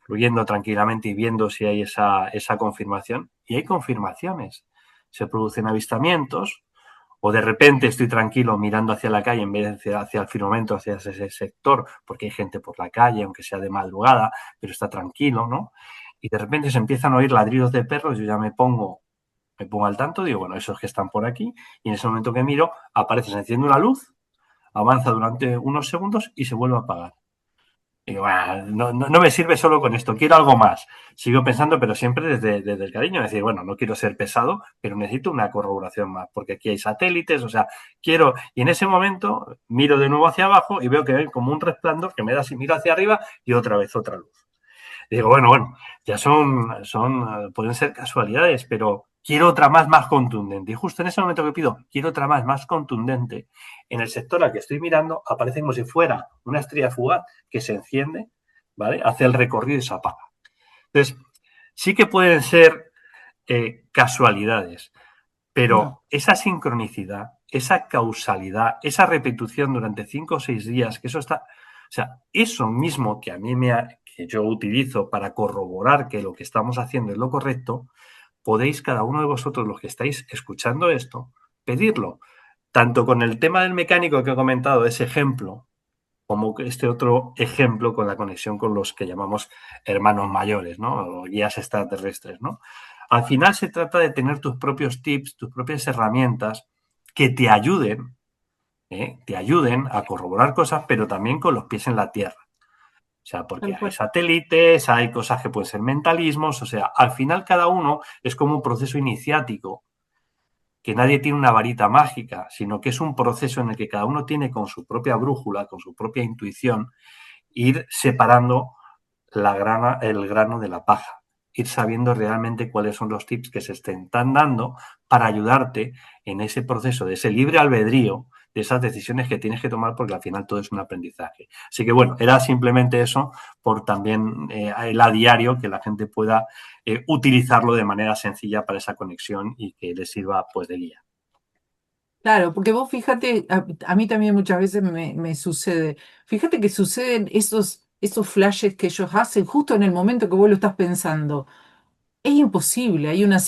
fluyendo tranquilamente y viendo si hay esa confirmación. Y hay confirmaciones. Se producen avistamientos o de repente estoy tranquilo mirando hacia la calle en vez de hacia el firmamento, hacia ese sector, porque hay gente por la calle, aunque sea de madrugada, pero está tranquilo, ¿no? Y de repente se empiezan a oír ladridos de perros, yo ya me pongo al tanto, digo, bueno, esos que están por aquí, y en ese momento que miro, aparece, se enciende una luz, avanza durante unos segundos y se vuelve a apagar. Y digo, bueno, no me sirve solo con esto, quiero algo más. Sigo pensando, pero siempre desde el cariño, es decir, bueno, no quiero ser pesado, pero necesito una corroboración más, porque aquí hay satélites, o sea, quiero, y en ese momento miro de nuevo hacia abajo y veo que hay como un resplandor que me da si miro hacia arriba y otra vez otra luz. Y digo, bueno, ya pueden ser casualidades, pero quiero otra más contundente. Y justo en ese momento que pido, quiero otra más contundente, en el sector al que estoy mirando aparece como si fuera una estrella fugaz que se enciende, ¿vale? Hace el recorrido y se apaga. Entonces, sí que pueden ser casualidades, pero No. esa sincronicidad, esa causalidad, esa repetición durante 5 o 6 días, que eso está, o sea, eso mismo que a mí que yo utilizo para corroborar que lo que estamos haciendo es lo correcto, podéis cada uno de vosotros, los que estáis escuchando esto, pedirlo. Tanto con el tema del mecánico que he comentado, ese ejemplo, como este otro ejemplo con la conexión con los que llamamos hermanos mayores, ¿no? O guías extraterrestres, ¿no? Al final se trata de tener tus propios tips, tus propias herramientas que te ayuden a corroborar cosas, pero también con los pies en la tierra. O sea, porque Tal hay cual. satélites, hay cosas que pueden ser mentalismos, o sea, al final cada uno es como un proceso iniciático, que nadie tiene una varita mágica, sino que es un proceso en el que cada uno tiene con su propia brújula, con su propia intuición, ir separando el grano de la paja, ir sabiendo realmente cuáles son los tips que se están dando para ayudarte en ese proceso de ese libre albedrío, de esas decisiones que tienes que tomar, porque al final todo es un aprendizaje. Así que bueno, era simplemente eso, por también el a diario que la gente pueda utilizarlo de manera sencilla para esa conexión y que les sirva pues de guía. Claro, porque vos fíjate, a mí también muchas veces me sucede, fíjate que suceden esos flashes que ellos hacen justo en el momento que vos lo estás pensando. Es imposible, hay una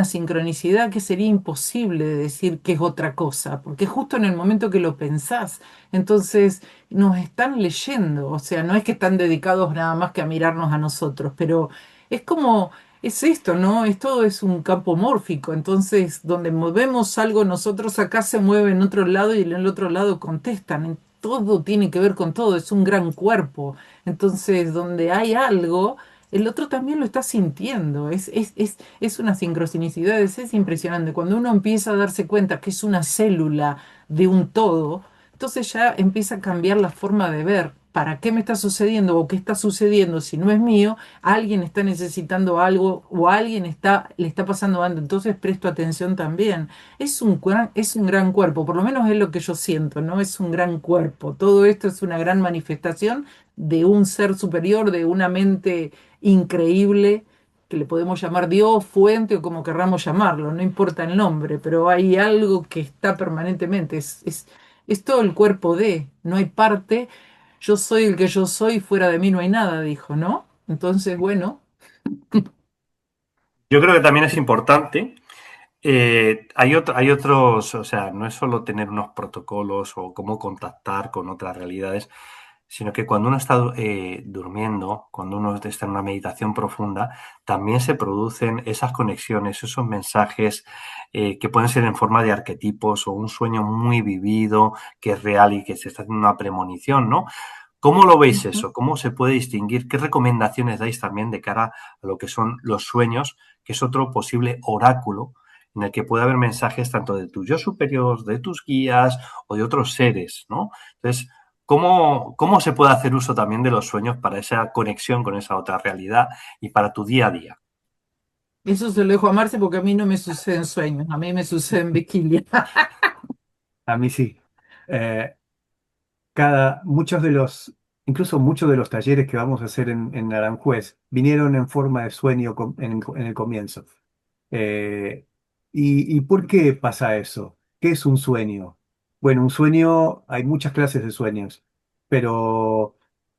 sincronicidad que sería imposible de decir que es otra cosa, porque justo en el momento que lo pensás, entonces nos están leyendo, o sea, no es que están dedicados nada más que a mirarnos a nosotros, pero es como, es esto, ¿no? Todo es un campo mórfico, entonces donde movemos algo nosotros acá se mueve en otro lado y en el otro lado contestan. Todo tiene que ver con todo, es un gran cuerpo. Entonces, donde hay algo el otro también lo está sintiendo. Es una sincronicidad, es impresionante. Cuando uno empieza a darse cuenta que es una célula de un todo, entonces ya empieza a cambiar la forma de ver. ¿Para qué me está sucediendo o qué está sucediendo si no es mío? Alguien está necesitando algo o le está pasando algo. Entonces presto atención también. Es un gran cuerpo, por lo menos es lo que yo siento, ¿no? Es un gran cuerpo. Todo esto es una gran manifestación de un ser superior, de una mente increíble, que le podemos llamar Dios, fuente o como querramos llamarlo, no importa el nombre, pero hay algo que está permanentemente, es todo el cuerpo de, no hay parte, yo soy el que yo soy, fuera de mí no hay nada, dijo, ¿no? Entonces, bueno, Yo creo que también es importante Hay otros, o sea, no es solo tener unos protocolos o cómo contactar con otras realidades, sino que cuando uno está durmiendo, cuando uno está en una meditación profunda, también se producen esas conexiones, esos mensajes que pueden ser en forma de arquetipos o un sueño muy vivido, que es real y que se está haciendo una premonición, ¿no? ¿Cómo lo veis Ujú. eso? ¿Cómo se puede distinguir? ¿Qué recomendaciones dais también de cara a lo que son los sueños, que es otro posible oráculo en el que puede haber mensajes tanto de tu yo superior, de tus guías o de otros seres, ¿no? Entonces, ¿cómo se puede hacer uso también de los sueños para esa conexión con esa otra realidad y para tu día a día? Eso se lo dejo a Marce porque a mí no me suceden sueños, a mí me suceden vigilia. A mí sí. Eh, muchos de los, incluso muchos de los talleres que vamos a hacer en Aranjuez vinieron en forma de sueño en el comienzo. Eh, y por qué pasa eso? ¿Qué es un sueño? Bueno, un sueño, hay muchas clases de sueños, pero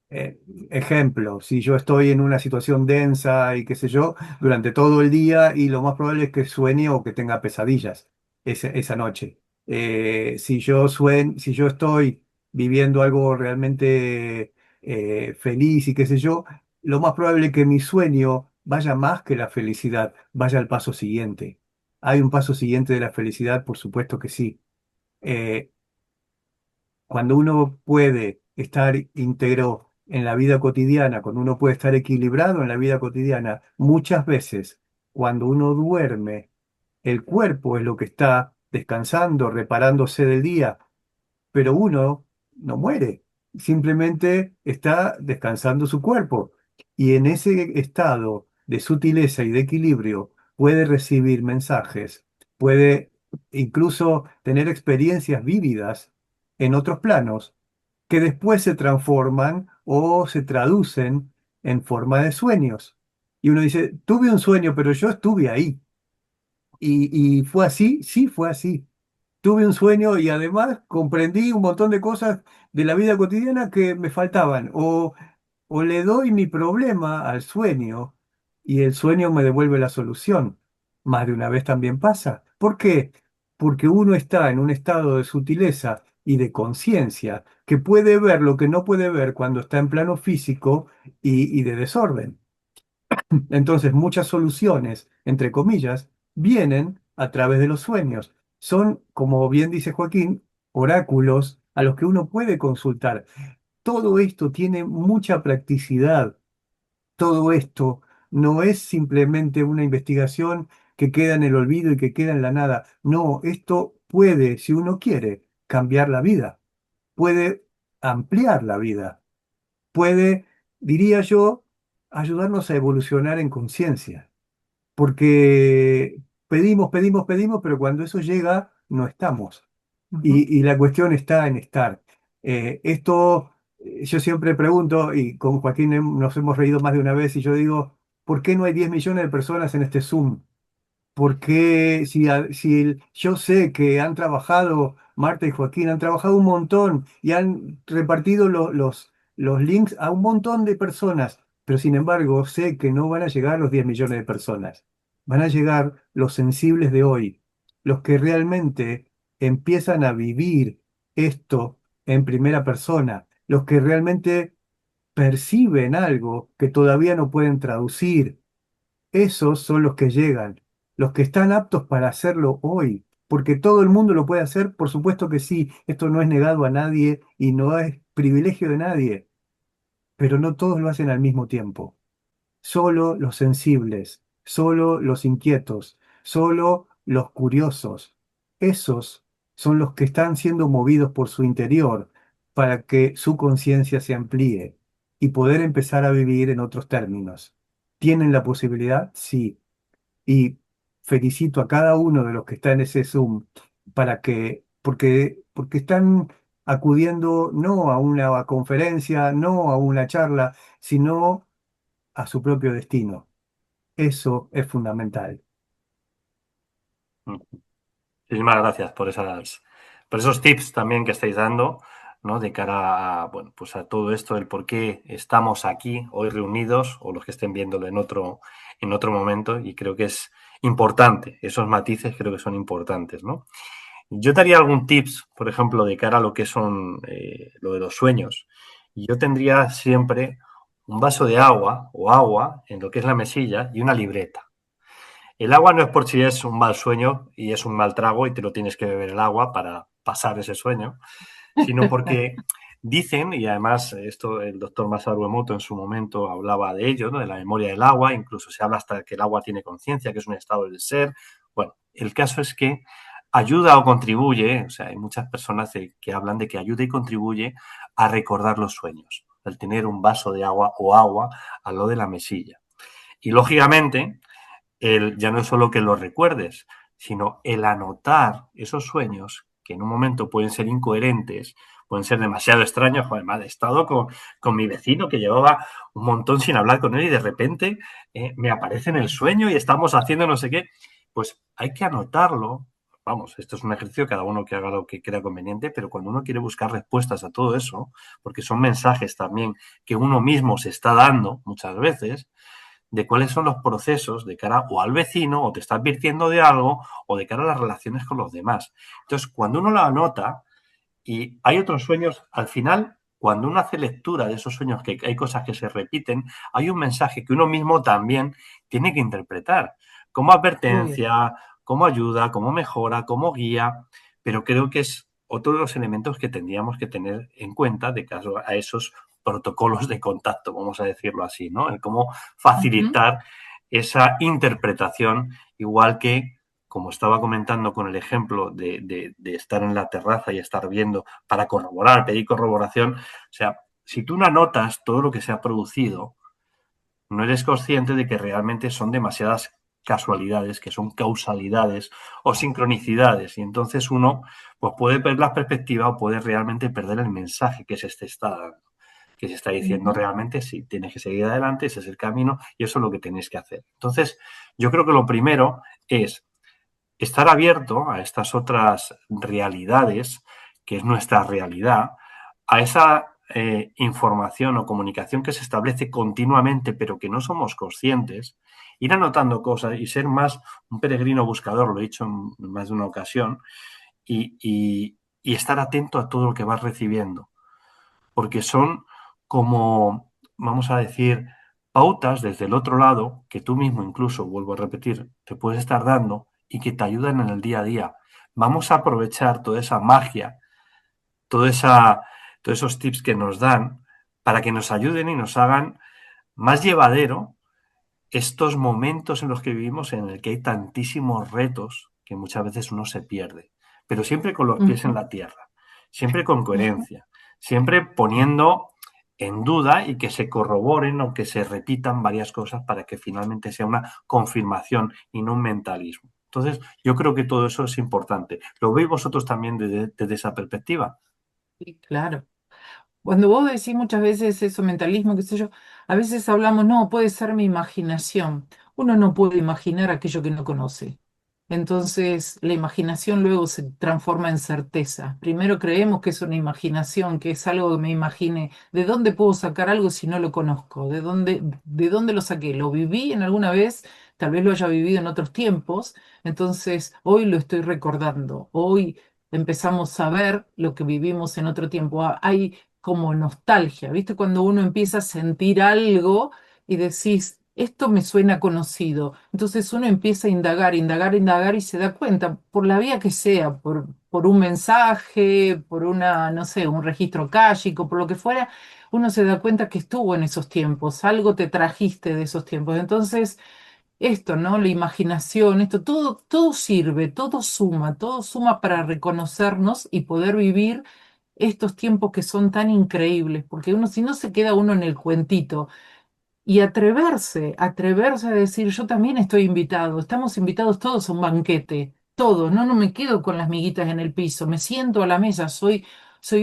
ejemplo, si yo estoy en una situación densa y qué sé yo, durante todo el día y lo más probable es que sueñe o que tenga pesadillas esa noche. Si yo estoy viviendo algo realmente feliz y qué sé yo, lo más probable es que mi sueño vaya más que la felicidad, vaya al paso siguiente. ¿Hay un paso siguiente de la felicidad? Por supuesto que sí. Eh, Cuando uno puede estar íntegro en la vida cotidiana, cuando uno puede estar equilibrado en la vida cotidiana, muchas veces cuando uno duerme, el cuerpo es lo que está descansando, reparándose del día, pero uno no muere, simplemente está descansando su cuerpo. Y en ese estado de sutileza y de equilibrio puede recibir mensajes, puede incluso tener experiencias vívidas en otros planos que después se transforman o se traducen en forma de sueños. Y uno dice, tuve un sueño, pero yo estuve ahí. Y fue así, sí, fue así. Tuve un sueño y además comprendí un montón de cosas de la vida cotidiana que me faltaban. O le doy mi problema al sueño y el sueño me devuelve la solución. Más de una vez también pasa. ¿Por qué? Porque uno está en un estado de sutileza y de conciencia que puede ver lo que no puede ver cuando está en plano físico y de desorden. Entonces, muchas soluciones, entre comillas, vienen a través de los sueños. Son, como bien dice Joaquín, oráculos a los que uno puede consultar. Todo esto tiene mucha practicidad. Todo esto no es simplemente una investigación que queda en el olvido y que queda en la nada. No, esto puede, si uno quiere, cambiar la vida, puede ampliar la vida, puede, diría yo, ayudarnos a evolucionar en conciencia. Porque pedimos, pedimos, pedimos, pero cuando eso llega, no estamos. Ujú. Y la cuestión está en estar. Yo siempre pregunto, y con Joaquín nos hemos reído más de una vez, y yo digo, ¿por qué no hay 10 millones de personas en este Zoom? Porque yo sé que han trabajado, Marta y Joaquín han trabajado un montón y han repartido los links a un montón de personas, pero sin embargo sé que no van a llegar los 10 millones de personas. Van a llegar los sensibles de hoy, los que realmente empiezan a vivir esto en primera persona, los que realmente perciben algo que todavía no pueden traducir. Esos son los que llegan, los que están aptos para hacerlo hoy, porque todo el mundo lo puede hacer, por supuesto que sí, esto no es negado a nadie y no es privilegio de nadie, pero no todos lo hacen al mismo tiempo. Solo los sensibles, solo los inquietos, solo los curiosos. Esos son los que están siendo movidos por su interior para que su conciencia se amplíe y poder empezar a vivir en otros términos. ¿Tienen la posibilidad? Sí. Y felicito a cada uno de los que está en ese Zoom porque están acudiendo no a una conferencia, no a una charla, sino a su propio destino. Eso es fundamental. Muchísimas gracias por esos tips también que estáis dando, ¿no? De cara a, bueno, pues a todo esto, el por qué estamos aquí hoy reunidos o los que estén viéndolo en otro momento. Y creo que es importante. Esos matices creo que son importantes, ¿no? Yo te haría algún tips, por ejemplo, de cara a lo que son lo de los sueños. Yo tendría siempre un vaso de agua o agua en lo que es la mesilla y una libreta. El agua no es por si es un mal sueño y es un mal trago y te lo tienes que beber el agua para pasar ese sueño, sino porque dicen, y además esto el doctor Masaru Emoto en su momento hablaba de ello, ¿no? De la memoria del agua, incluso se habla hasta que el agua tiene conciencia, que es un estado del ser. Bueno, el caso es que ayuda o contribuye, o sea, hay muchas personas que hablan de que ayuda y contribuye a recordar los sueños, al tener un vaso de agua o agua al lado de la mesilla. Y lógicamente, ya no es solo que lo recuerdes, sino el anotar esos sueños que en un momento pueden ser incoherentes, pueden ser demasiado extraños. Joder, he estado con mi vecino que llevaba un montón sin hablar con él y de repente me aparece en el sueño y estamos haciendo no sé qué. Pues hay que anotarlo. Vamos, esto es un ejercicio, cada uno que haga lo que crea conveniente, pero cuando uno quiere buscar respuestas a todo eso, porque son mensajes también que uno mismo se está dando muchas veces, de cuáles son los procesos de cara o al vecino, o te está advirtiendo de algo, o de cara a las relaciones con los demás. Entonces, cuando uno lo anota y hay otros sueños, al final, cuando uno hace lectura de esos sueños, que hay cosas que se repiten, hay un mensaje que uno mismo también tiene que interpretar, como Obvio. advertencia, como ayuda, como mejora, como guía, pero creo que es otro de los elementos que tendríamos que tener en cuenta de caso a esos protocolos de contacto, vamos a decirlo así, ¿no? El cómo Ujú. facilitar esa interpretación, igual que, como estaba comentando con el ejemplo de estar en la terraza y estar viendo para corroborar, pedir corroboración, o sea, si tú no anotas todo lo que se ha producido, no eres consciente de que realmente son demasiadas casualidades, que son causalidades o sincronicidades, y entonces uno pues puede perder la perspectiva o puede realmente perder el mensaje que se está dando, que se está diciendo Ujú. realmente sí, tienes que seguir adelante, ese es el camino y eso es lo que tenéis que hacer. Entonces, yo creo que lo primero es estar abierto a estas otras realidades, que es nuestra realidad, a esa información o comunicación que se establece continuamente, pero que no somos conscientes, ir anotando cosas y ser más un peregrino buscador, lo he dicho en más de una ocasión, y estar atento a todo lo que vas recibiendo, porque son como, vamos a decir, pautas desde el otro lado que tú mismo incluso, vuelvo a repetir, te puedes estar dando y que te ayudan en el día a día. Vamos a aprovechar toda esa magia, toda esa, todos esos tips que nos dan para que nos ayuden y nos hagan más llevadero estos momentos en los que vivimos en el que hay tantísimos retos que muchas veces uno se pierde, pero siempre con los pies en Ujú. la tierra, siempre con Ujú. coherencia, siempre poniendo en duda y que se corroboren o que se repitan varias cosas para que finalmente sea una confirmación y no un mentalismo. Entonces, yo creo que todo eso es importante. ¿Lo veis vosotros también desde esa perspectiva? Sí, claro. Cuando vos decís muchas veces eso, mentalismo, qué sé yo, a veces hablamos, no, puede ser mi imaginación. Uno no puede imaginar aquello que no conoce. Entonces, la imaginación luego se transforma en certeza. Primero creemos que es una imaginación, que es algo que me imagine. ¿De dónde puedo sacar algo si no lo conozco? De dónde lo saqué? ¿Lo viví en alguna vez? Tal vez lo haya vivido en otros tiempos. Entonces, hoy lo estoy recordando. Hoy empezamos a ver lo que vivimos en otro tiempo. Hay como nostalgia, ¿viste? Cuando uno empieza a sentir algo y decís, esto me suena conocido. Entonces uno empieza a indagar, indagar, indagar y se da cuenta, por la vía que sea, por un mensaje, por una, no sé, un registro kármico, por lo que fuera, uno se da cuenta que estuvo en esos tiempos, algo te trajiste de esos tiempos. Entonces, esto, ¿no? La imaginación, esto, todo sirve, todo suma para reconocernos y poder vivir estos tiempos que son tan increíbles, porque uno, si no se queda uno en el cuentito, y atreverse a decir, yo también estoy invitado, estamos invitados todos a un banquete, todos, no me quedo con las miguitas en el piso, me siento a la mesa, soy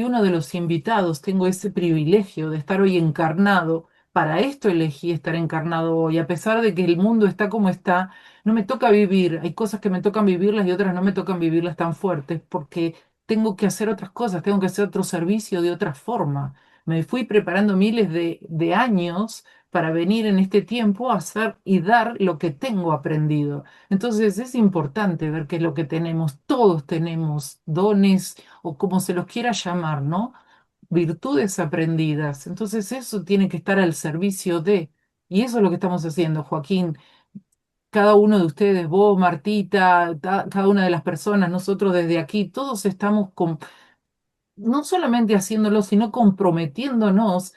uno de los invitados, tengo ese privilegio de estar hoy encarnado. Para esto elegí estar encarnado hoy, a pesar de que el mundo está como está, no me toca vivir, hay cosas que me tocan vivirlas y otras no me tocan vivirlas tan fuertes, porque tengo que hacer otras cosas, tengo que hacer otro servicio de otra forma. Me fui preparando miles de años para venir en este tiempo a hacer y dar lo que tengo aprendido. Entonces es importante ver qué es lo que tenemos. Todos tenemos dones o como se los quiera llamar, ¿no? Virtudes aprendidas. Entonces eso tiene que estar al servicio de, y eso es lo que estamos haciendo, Joaquín. Cada uno de ustedes, vos, Martita, cada una de las personas, nosotros desde aquí, todos estamos no solamente haciéndolo, sino comprometiéndonos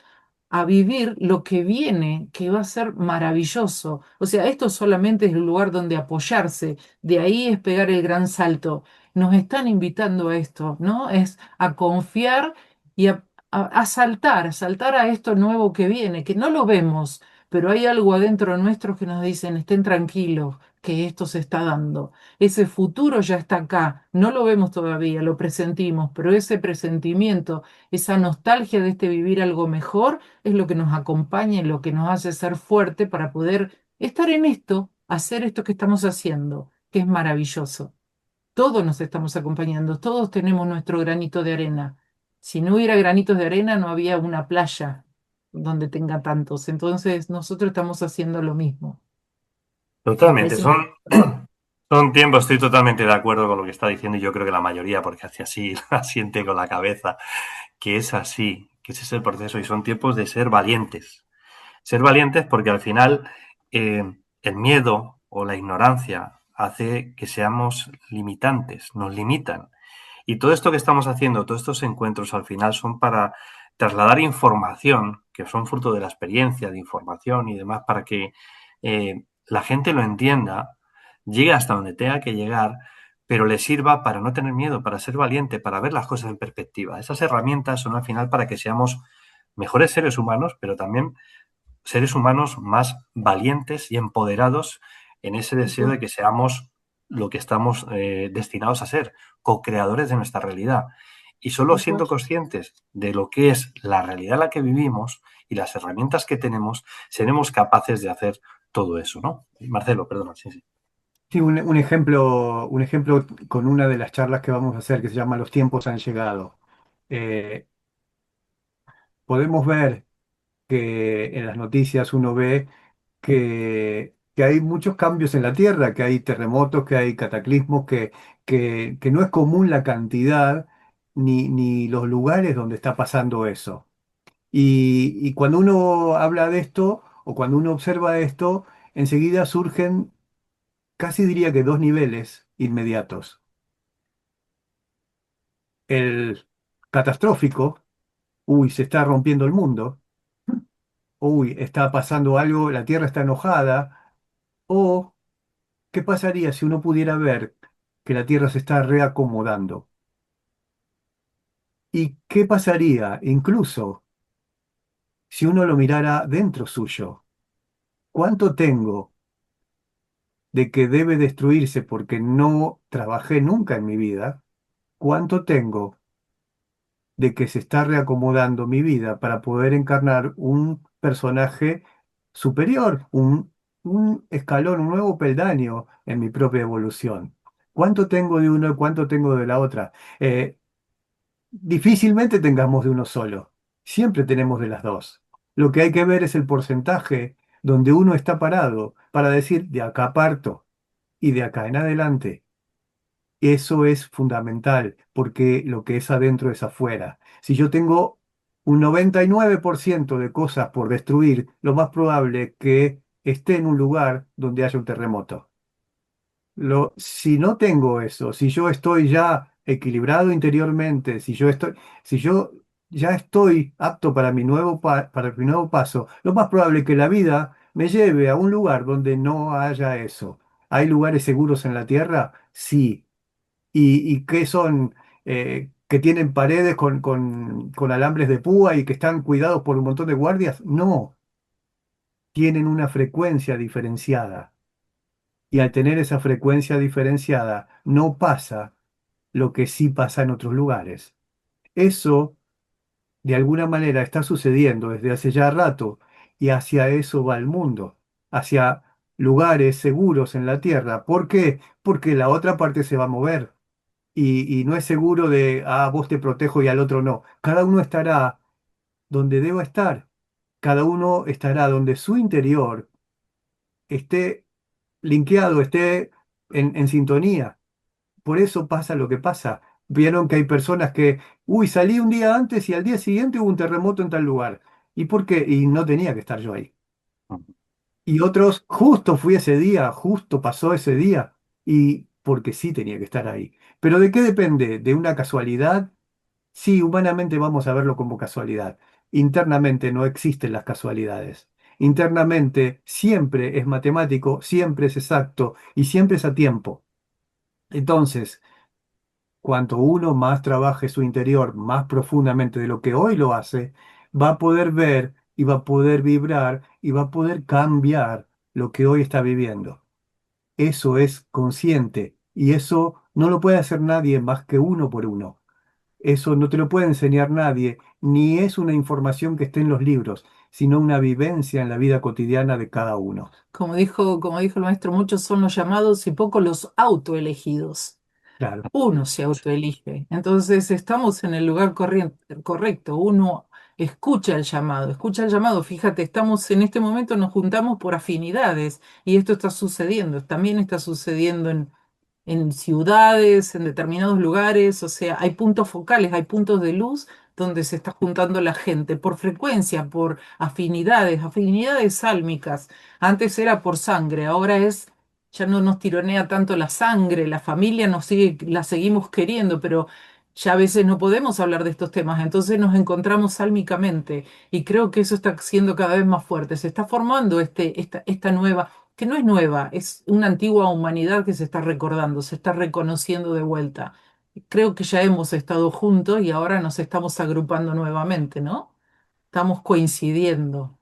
a vivir lo que viene, que va a ser maravilloso. O sea, esto solamente es el lugar donde apoyarse, de ahí es pegar el gran salto. Nos están invitando a esto, ¿no? Es a confiar y a saltar a esto nuevo que viene, que no lo vemos, pero hay algo adentro nuestro que nos dicen, estén tranquilos, que esto se está dando. Ese futuro ya está acá, no lo vemos todavía, lo presentimos, pero ese presentimiento, esa nostalgia de este vivir algo mejor, es lo que nos acompaña y lo que nos hace ser fuerte para poder estar en esto, hacer esto que estamos haciendo, que es maravilloso. Todos nos estamos acompañando, todos tenemos nuestro granito de arena. Si no hubiera granitos de arena, no había una playa donde tenga tantos. Entonces, nosotros estamos haciendo lo mismo. Me Totalmente, parece son, maravilloso. son tiempos, estoy totalmente de acuerdo con lo que está diciendo y yo creo que la mayoría, porque hace así, asiente con la cabeza, que es así, que ese es el proceso y son tiempos de ser valientes. Ser valientes porque al final el miedo o la ignorancia hace que seamos limitantes, nos limitan. Y todo esto que estamos haciendo, todos estos encuentros al final son para trasladar información, que son fruto de la experiencia, de información y demás, para que la gente lo entienda, llegue hasta donde tenga que llegar, pero le sirva para no tener miedo, para ser valiente, para ver las cosas en perspectiva. Esas herramientas son al final para que seamos mejores seres humanos, pero también seres humanos más valientes y empoderados en ese deseo de que seamos lo que estamos destinados a ser, co-creadores de nuestra realidad. Y solo Tal cual. siendo conscientes de lo que es la realidad en la que vivimos y las herramientas que tenemos, seremos capaces de hacer todo eso, ¿no? Marcelo, perdona, sí, sí. Sí, un ejemplo con una de las charlas que vamos a hacer que se llama Los tiempos han llegado. Eh, Podemos ver que en las noticias uno ve que hay muchos cambios en la Tierra, que hay terremotos, que hay cataclismos, que no es común la cantidad ni los lugares donde está pasando eso. Y cuando uno habla de esto o cuando uno observa esto, enseguida surgen, casi diría que dos niveles inmediatos. El catastrófico, uy, se está rompiendo el mundo, uy, está pasando algo, la Tierra está enojada, o ¿qué pasaría si uno pudiera ver que la Tierra se está reacomodando? ¿Y qué pasaría incluso si uno lo mirara dentro suyo? ¿Cuánto tengo de que debe destruirse porque no trabajé nunca en mi vida? ¿Cuánto tengo de que se está reacomodando mi vida para poder encarnar un personaje superior, un escalón, un nuevo peldaño en mi propia evolución? ¿Cuánto tengo de uno y cuánto tengo de la otra? Difícilmente tengamos de uno solo, siempre tenemos de las dos. Lo que hay que ver es el porcentaje donde uno está parado para decir de acá parto y de acá en adelante. Eso es fundamental, porque lo que es adentro es afuera. Si yo tengo un 99% de cosas por destruir, lo más probable es que esté en un lugar donde haya un terremoto. Si no tengo eso, si yo estoy ya equilibrado interiormente, si yo ya estoy apto para mi para mi nuevo paso, lo más probable es que la vida me lleve a un lugar donde no haya eso. ¿Hay lugares seguros en la Tierra? Sí. ¿Y qué son? ¿Que tienen paredes con alambres de púa y que están cuidados por un montón de guardias? No, tienen una frecuencia diferenciada. Y al tener esa frecuencia diferenciada, no pasa lo que sí pasa en otros lugares. Eso, de alguna manera, está sucediendo desde hace ya rato y hacia eso va el mundo, hacia lugares seguros en la Tierra. ¿Por qué? Porque la otra parte se va a mover y no es seguro de, vos te protejo y al otro no. Cada uno estará donde deba estar cada uno estará donde su interior esté linkeado, esté en sintonía. Por eso pasa lo que pasa. Vieron que hay personas que, uy, salí un día antes y al día siguiente hubo un terremoto en tal lugar. ¿Y por qué? Y no tenía que estar yo ahí. Y otros, justo fui ese día, justo pasó ese día, y porque sí tenía que estar ahí. Pero ¿de qué depende? ¿De una casualidad? Sí, humanamente vamos a verlo como casualidad. Internamente no existen las casualidades. Internamente siempre es matemático, siempre es exacto y siempre es a tiempo. Entonces, cuanto uno más trabaje su interior más profundamente de lo que hoy lo hace, va a poder ver y va a poder vibrar y va a poder cambiar lo que hoy está viviendo. Eso es consciente y eso no lo puede hacer nadie más que uno por uno. Eso no te lo puede enseñar nadie, ni es una información que esté en los libros, sino una vivencia en la vida cotidiana de cada uno. Como dijo el maestro, muchos son los llamados y pocos los autoelegidos. Claro, Uno se autoelige. Entonces estamos en el lugar correcto. Uno escucha el llamado, escucha el llamado. Fíjate, estamos en este momento, nos juntamos por afinidades y esto está sucediendo. También está sucediendo en ciudades, en determinados lugares, o sea, hay puntos focales, hay puntos de luz donde se está juntando la gente por frecuencia, por afinidades, afinidades sálmicas. Antes era por sangre, ahora es, ya no nos tironea tanto la sangre, la familia nos sigue, la seguimos queriendo, pero ya a veces no podemos hablar de estos temas, entonces nos encontramos sálmicamente y creo que eso está siendo cada vez más fuerte. Se está formando esta nueva que no es nueva, es una antigua humanidad que se está recordando, se está reconociendo de vuelta. Creo que ya hemos estado juntos y ahora nos estamos agrupando nuevamente, ¿no? Estamos coincidiendo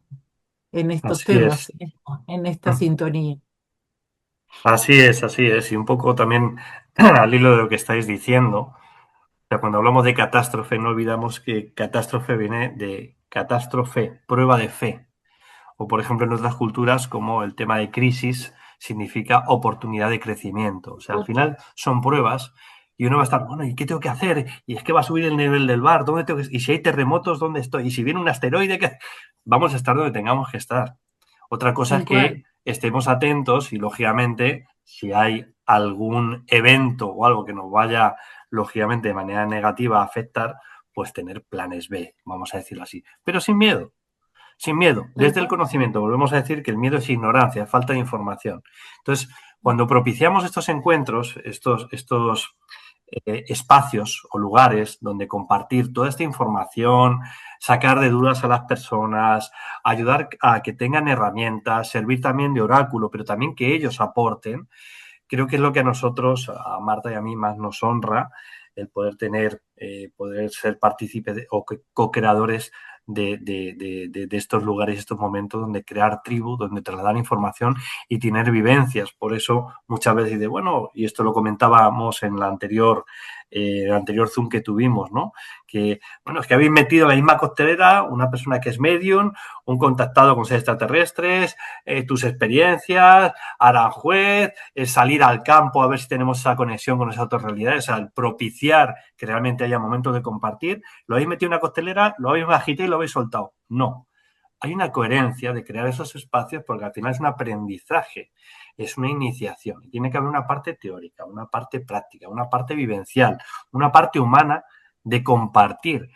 en estos Así es. temas, en esta sintonía. Así es, así es. Y un poco también al hilo de lo que estáis diciendo, o sea, cuando hablamos de catástrofe, no olvidamos que catástrofe viene de catástrofe, prueba de fe. O, por ejemplo, en otras culturas, como el tema de crisis significa oportunidad de crecimiento. O sea, al final son pruebas y uno va a estar, bueno, ¿y qué tengo que hacer? Y es que va a subir el nivel del mar, ¿dónde tengo que... Y si hay terremotos, ¿dónde estoy? Y si viene un asteroide, ¿qué? Vamos a estar donde tengamos que estar. Otra cosa es Tal cual. que estemos atentos y, lógicamente, si hay algún evento o algo que nos vaya, lógicamente, de manera negativa a afectar, pues tener planes B, vamos a decirlo así. Pero sin miedo, sin miedo, Tal desde el cual. conocimiento. Volvemos a decir que el miedo es ignorancia, falta de información. Entonces, cuando propiciamos estos encuentros, estos espacios o lugares donde compartir toda esta información, sacar de dudas a las personas, ayudar a que tengan herramientas, servir también de oráculo, pero también que ellos aporten, creo que es lo que a nosotros, a Marta y a mí, más nos honra, el poder tener, poder ser partícipes o co-creadores de estos lugares, estos momentos donde crear tribu, donde trasladar información y tener vivencias. Por eso muchas veces dice, bueno, y esto lo comentábamos en el anterior Zoom que tuvimos, ¿no? Que, bueno, es que habéis metido en la misma costelera una persona que es medium, un contactado con seres extraterrestres, tus experiencias, Aranjuez, salir al campo a ver si tenemos esa conexión con esas otras realidades, o sea, el propiciar que realmente haya momentos de compartir. Lo habéis metido en una costelera, lo habéis agitado y lo habéis soltado. No. Hay una coherencia de crear esos espacios porque al final es un aprendizaje, es una iniciación. Tiene que haber una parte teórica, una parte práctica, una parte vivencial, una parte humana de compartir.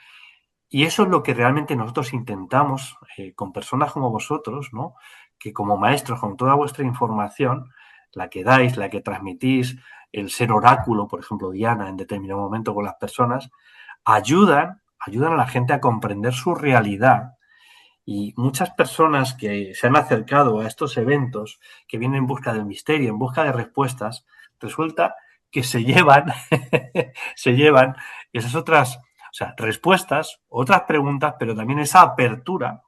Y eso es lo que realmente nosotros intentamos con personas como vosotros, ¿no? Que como maestros, con toda vuestra información, la que dais, la que transmitís, el ser oráculo, por ejemplo, Diana, en determinado momento con las personas, ayudan a la gente a comprender su realidad. Y muchas personas que se han acercado a estos eventos, que vienen en busca del misterio, en busca de respuestas, resulta que se llevan, se llevan esas otras, o sea, respuestas, otras preguntas, pero también esa apertura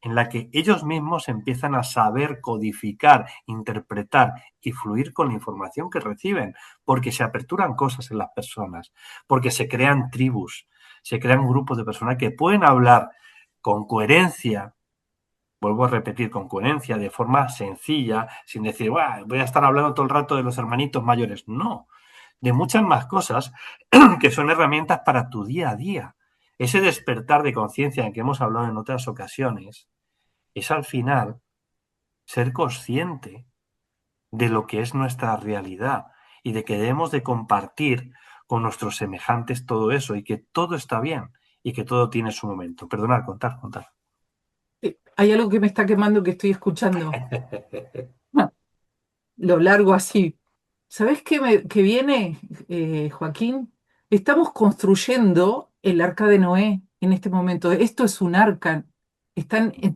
en la que ellos mismos empiezan a saber codificar, interpretar y fluir con la información que reciben, porque se aperturan cosas en las personas, porque se crean tribus, se crean grupos de personas que pueden hablar con coherencia, vuelvo a repetir, con coherencia, de forma sencilla, sin decir, voy a estar hablando todo el rato de los hermanitos mayores. No, de muchas más cosas que son herramientas para tu día a día. Ese despertar de conciencia en que hemos hablado en otras ocasiones, es al final ser consciente de lo que es nuestra realidad y de que debemos de compartir con nuestros semejantes todo eso y que todo está bien y que todo tiene su momento. Perdonad, contar. Hay algo que me está quemando que estoy escuchando. Lo largo así. ¿Sabés qué viene, Joaquín? Estamos construyendo el arca de Noé en este momento. Esto es un arca.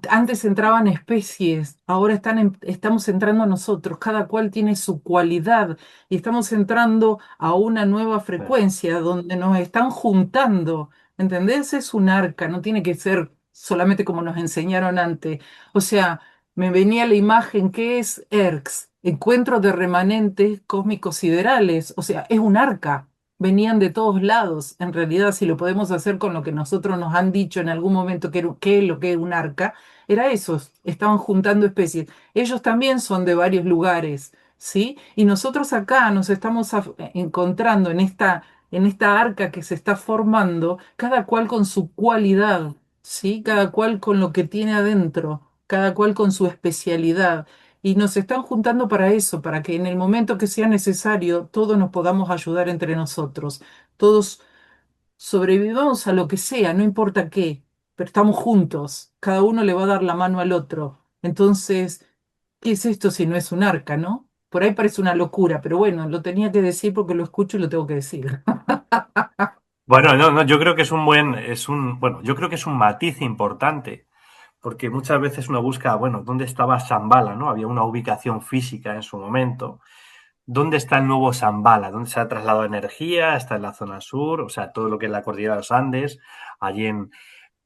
Antes entraban especies, ahora estamos entrando nosotros. Cada cual tiene su cualidad y estamos entrando a una nueva frecuencia donde nos están juntando. ¿Entendés? Es un arca, no tiene que ser solamente como nos enseñaron antes. O sea, me venía la imagen, ¿qué es ERCS? Encuentro de remanentes cósmicos siderales, o sea, es un arca, venían de todos lados. En realidad, si lo podemos hacer con lo que nosotros nos han dicho en algún momento que es lo que es un arca, era eso, estaban juntando especies. Ellos también son de varios lugares, ¿sí? Y nosotros acá nos estamos encontrando en esta arca que se está formando, cada cual con su cualidad, ¿sí? Cada cual con lo que tiene adentro, cada cual con su especialidad. Y nos están juntando para eso, para que en el momento que sea necesario, todos nos podamos ayudar entre nosotros. Todos sobrevivamos a lo que sea, no importa qué, pero estamos juntos. Cada uno le va a dar la mano al otro. Entonces, ¿qué es esto si no es un arca, no? Por ahí parece una locura, pero bueno, lo tenía que decir porque lo escucho y lo tengo que decir. Bueno, no, yo creo que bueno, yo creo que es un matiz importante, porque muchas veces uno busca, bueno, ¿dónde estaba Shambhala, no? Había una ubicación física en su momento. ¿Dónde está el nuevo Shambhala? ¿Dónde se ha trasladado energía? Está en la zona sur, o sea, todo lo que es la cordillera de los Andes, allí en...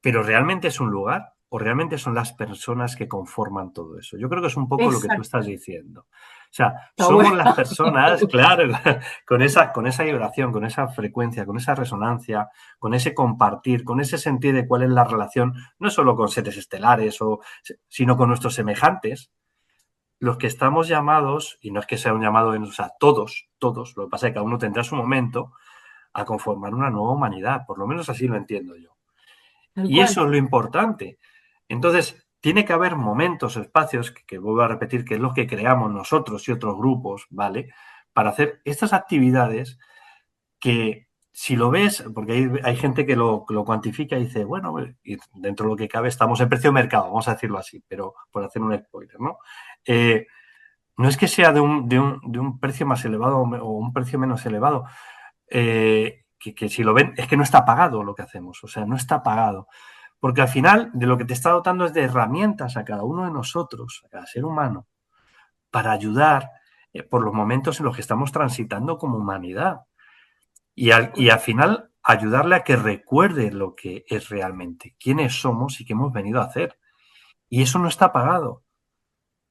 ¿Pero realmente es un lugar o realmente son las personas que conforman todo eso? Yo creo que es un poco lo que tú estás Exacto. diciendo. O sea, Está bueno. somos las personas, claro, con esa vibración, con esa frecuencia, con esa resonancia, con ese compartir, con ese sentir de cuál es la relación, no solo con seres estelares, sino con nuestros semejantes, los que estamos llamados, y no es que sea un llamado, o sea, todos, lo que pasa es que cada uno tendrá su momento, a conformar una nueva humanidad, por lo menos así lo entiendo yo. Tal Y eso cual. es lo importante. Entonces, tiene que haber momentos, espacios, que vuelvo a repetir, que es lo que creamos nosotros y otros grupos, ¿vale? Para hacer estas actividades que, si lo ves, porque hay gente que lo cuantifica y dice, bueno, y dentro de lo que cabe estamos en precio de mercado, vamos a decirlo así, pero por hacer un spoiler, ¿no? No es que sea de un precio más elevado o un precio menos elevado, que si lo ven, es que no está pagado lo que hacemos, o sea, no está pagado. Porque al final de lo que te está dotando es de herramientas a cada uno de nosotros, a cada ser humano, para ayudar por los momentos en los que estamos transitando como humanidad. Y al final ayudarle a que recuerde lo que es realmente, quiénes somos y qué hemos venido a hacer. Y eso no está pagado.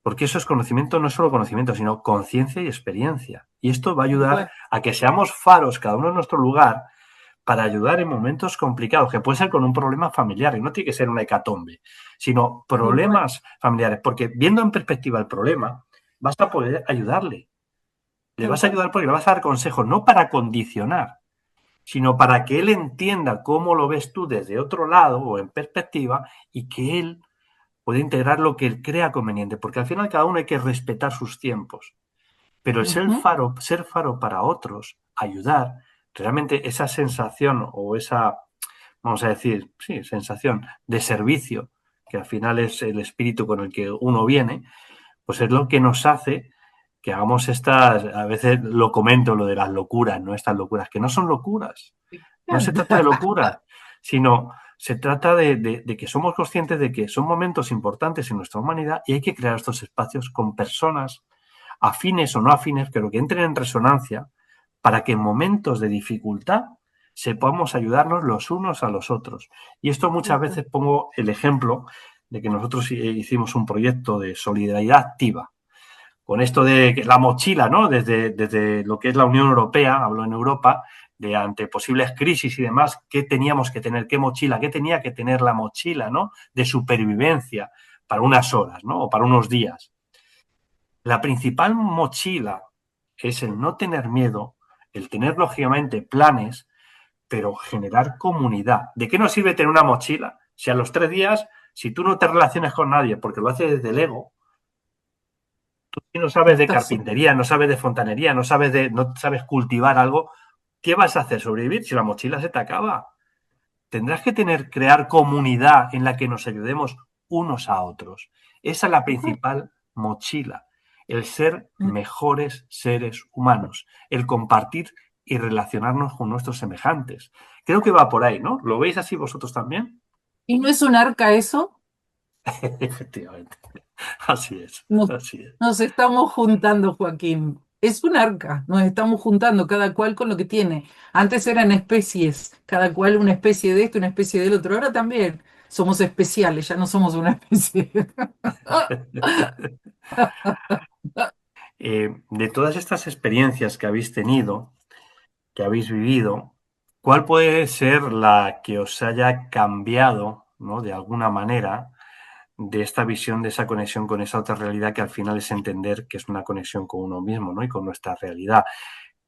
Porque eso es conocimiento, no es solo conocimiento, sino conciencia y experiencia. Y esto va a Tal ayudar cual. a que seamos faros, cada uno en nuestro lugar, para ayudar en momentos complicados, que puede ser con un problema familiar, y no tiene que ser una hecatombe, sino Tal cual. problemas familiares, porque viendo en perspectiva el problema, vas a poder ayudarle. Le Tal vas a cual. ayudar porque le vas a dar consejos, no para condicionar, sino para que él entienda cómo lo ves tú desde otro lado o en perspectiva y que él puede integrar lo que él crea conveniente, porque al final cada uno hay que respetar sus tiempos. Pero el Ujú. ser faro para otros, ayudar, realmente esa sensación o esa, vamos a decir, sí, sensación de servicio, que al final es el espíritu con el que uno viene, pues es lo que nos hace que hagamos estas, a veces lo comento, lo de las locuras, ¿no? Estas locuras, que no son locuras, Me no se trata de encanta. locuras, sino se trata de que somos conscientes de que son momentos importantes en nuestra humanidad y hay que crear estos espacios con personas afines o no afines, pero que entren en resonancia para que en momentos de dificultad sepamos ayudarnos los unos a los otros. Y esto muchas Tal cual. veces pongo el ejemplo de que nosotros hicimos un proyecto de solidaridad activa, con esto de la mochila, ¿no? Desde lo que es la Unión Europea, hablo en Europa, de ante posibles crisis y demás, qué teníamos que tener, qué mochila, qué tenía que tener la mochila, ¿no? De supervivencia para unas horas, ¿no? O para unos días. La principal mochila es el no tener miedo, el tener lógicamente planes, pero generar comunidad. ¿De qué nos sirve tener una mochila si a los 3 días Si tú no te relacionas con nadie porque lo haces desde el ego, tú si no sabes de carpintería, no sabes de fontanería, no sabes cultivar algo, ¿qué vas a hacer? ¿Sobrevivir si la mochila se te acaba? Tendrás que crear comunidad en la que nos ayudemos unos a otros. Esa es la principal mochila, el ser mejores seres humanos, el compartir y relacionarnos con nuestros semejantes. Creo que va por ahí, ¿no? ¿Lo veis así vosotros también? ¿Y no es un arca eso? Efectivamente. Así es, Nos, así es. nos estamos juntando, Joaquín. Es un arca, nos estamos juntando cada cual con lo que tiene. Antes eran especies, cada cual una especie de esto, una especie del otro. Ahora también somos especiales, ya no somos una especie. De todas estas experiencias que habéis tenido, que habéis vivido, ¿cuál puede ser la que os haya cambiado, ¿no? De alguna manera, de esta visión, de esa conexión con esa otra realidad que al final es entender que es una conexión con uno mismo, ¿no? Y con nuestra realidad.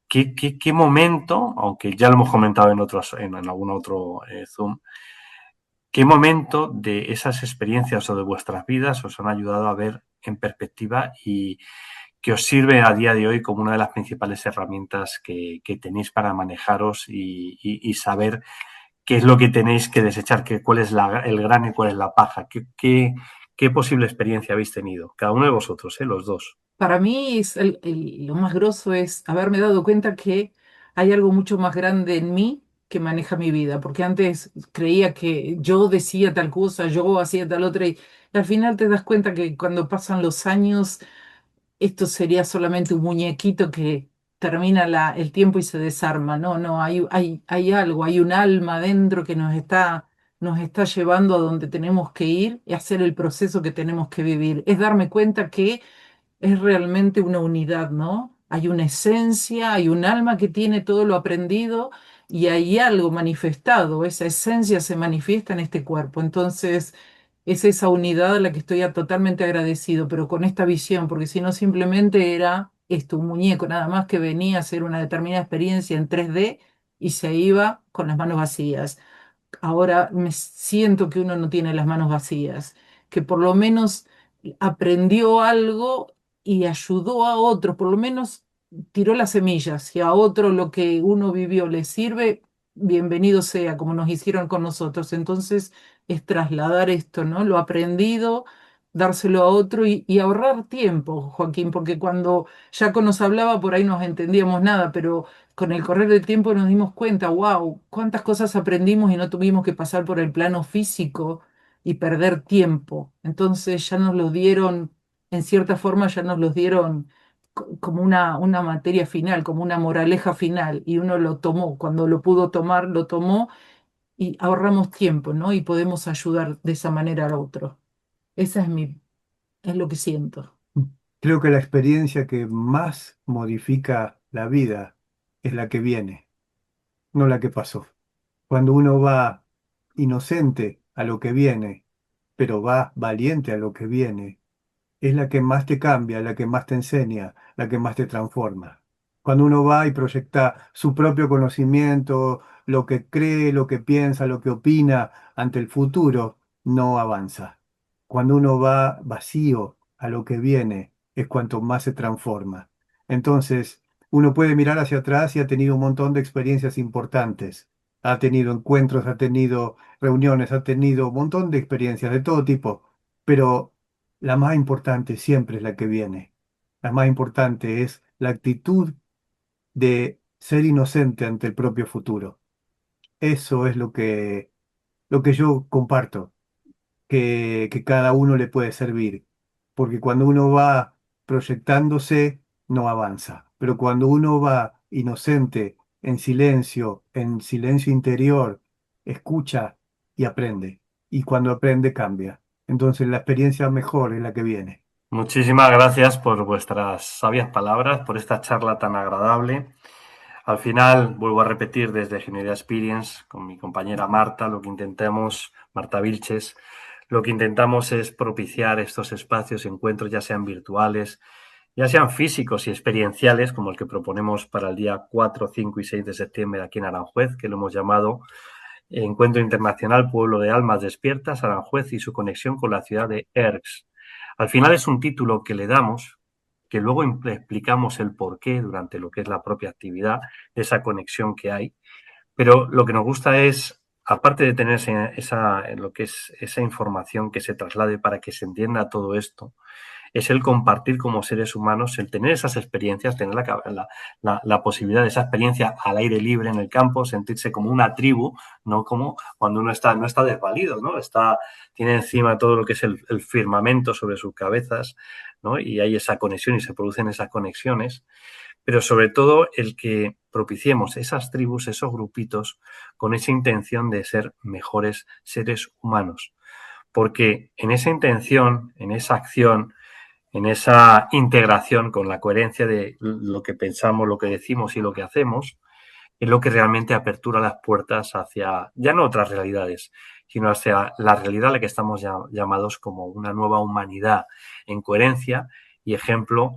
¿Qué momento, aunque ya lo hemos comentado en algún otro Zoom, qué momento de esas experiencias o de vuestras vidas os han ayudado a ver en perspectiva y que os sirve a día de hoy como una de las principales herramientas que tenéis para manejaros y saber qué es lo que tenéis que desechar, cuál es el grano y cuál es la paja? ¿Qué posible experiencia habéis tenido? Cada uno de vosotros, los dos. Para mí es lo más grosso es haberme dado cuenta que hay algo mucho más grande en mí que maneja mi vida, porque antes creía que yo decía tal cosa, yo hacía tal otra, y al final te das cuenta que cuando pasan los años, esto sería solamente un muñequito que termina el tiempo y se desarma. No, no, hay algo, hay un alma dentro que nos está llevando a donde tenemos que ir y hacer el proceso que tenemos que vivir. Es darme cuenta que es realmente una unidad, ¿no? Hay una esencia, hay un alma que tiene todo lo aprendido y hay algo manifestado. Esa esencia se manifiesta en este cuerpo. Entonces, es esa unidad a la que estoy totalmente agradecido, pero con esta visión, porque si no simplemente era esto, un muñeco nada más que venía a hacer una determinada experiencia en 3D y se iba con las manos vacías. Ahora me siento que uno no tiene las manos vacías, que por lo menos aprendió algo y ayudó a otro, por lo menos tiró las semillas. Si a otro lo que uno vivió le sirve, bienvenido sea, como nos hicieron con nosotros. Entonces es trasladar esto, ¿no? Lo aprendido, dárselo a otro y ahorrar tiempo, Joaquín, porque cuando Jaco nos hablaba por ahí nos entendíamos nada, pero con el correr del tiempo nos dimos cuenta, wow, cuántas cosas aprendimos y no tuvimos que pasar por el plano físico y perder tiempo. Entonces ya nos los dieron, en cierta forma ya nos los dieron como una materia final, como una moraleja final, y uno lo tomó, cuando lo pudo tomar, lo tomó y ahorramos tiempo, ¿no? Y podemos ayudar de esa manera al otro. Esa es lo que siento. Creo que la experiencia que más modifica la vida es la que viene, no la que pasó. Cuando uno va inocente a lo que viene, pero va valiente a lo que viene, es la que más te cambia, la que más te enseña, la que más te transforma. Cuando uno va y proyecta su propio conocimiento, lo que cree, lo que piensa, lo que opina ante el futuro, no avanza. Cuando uno va vacío a lo que viene, es cuanto más se transforma. Entonces, uno puede mirar hacia atrás y ha tenido un montón de experiencias importantes. Ha tenido encuentros, ha tenido reuniones, ha tenido un montón de experiencias de todo tipo, pero la más importante siempre es la que viene. La más importante es la actitud de ser inocente ante el propio futuro. Eso es lo que yo comparto, que cada uno le puede servir. Porque cuando uno va proyectándose, no avanza. Pero cuando uno va inocente, en silencio interior, escucha y aprende. Y cuando aprende, cambia. Entonces la experiencia mejor es la que viene. Muchísimas gracias por vuestras sabias palabras, por esta charla tan agradable. Al final, vuelvo a repetir desde Ingeniería Experience, con mi compañera Marta, Marta Vilches, lo que intentamos es propiciar estos espacios, encuentros, ya sean virtuales, ya sean físicos y experienciales, como el que proponemos para el día 4, 5 y 6 de septiembre aquí en Aranjuez, que lo hemos llamado Encuentro Internacional Pueblo de Almas Despiertas, Aranjuez y su conexión con la ciudad de Erx. Al final es un título que le damos, que luego explicamos el porqué durante lo que es la propia actividad, de esa conexión que hay. Pero lo que nos gusta es, aparte de tener lo que es esa información que se traslade para que se entienda todo esto, es el compartir como seres humanos, el tener esas experiencias, tener la posibilidad de esa experiencia al aire libre en el campo, sentirse como una tribu, no como cuando uno no está desvalido, ¿no? Tiene encima todo lo que es el firmamento sobre sus cabezas, ¿no? Y hay esa conexión y se producen esas conexiones, pero sobre todo el que propiciemos esas tribus, esos grupitos, con esa intención de ser mejores seres humanos. Porque en esa intención, en esa acción, en esa integración con la coherencia de lo que pensamos, lo que decimos y lo que hacemos, es lo que realmente apertura las puertas hacia, ya no otras realidades, sino hacia la realidad a la que estamos llamados como una nueva humanidad en coherencia y ejemplo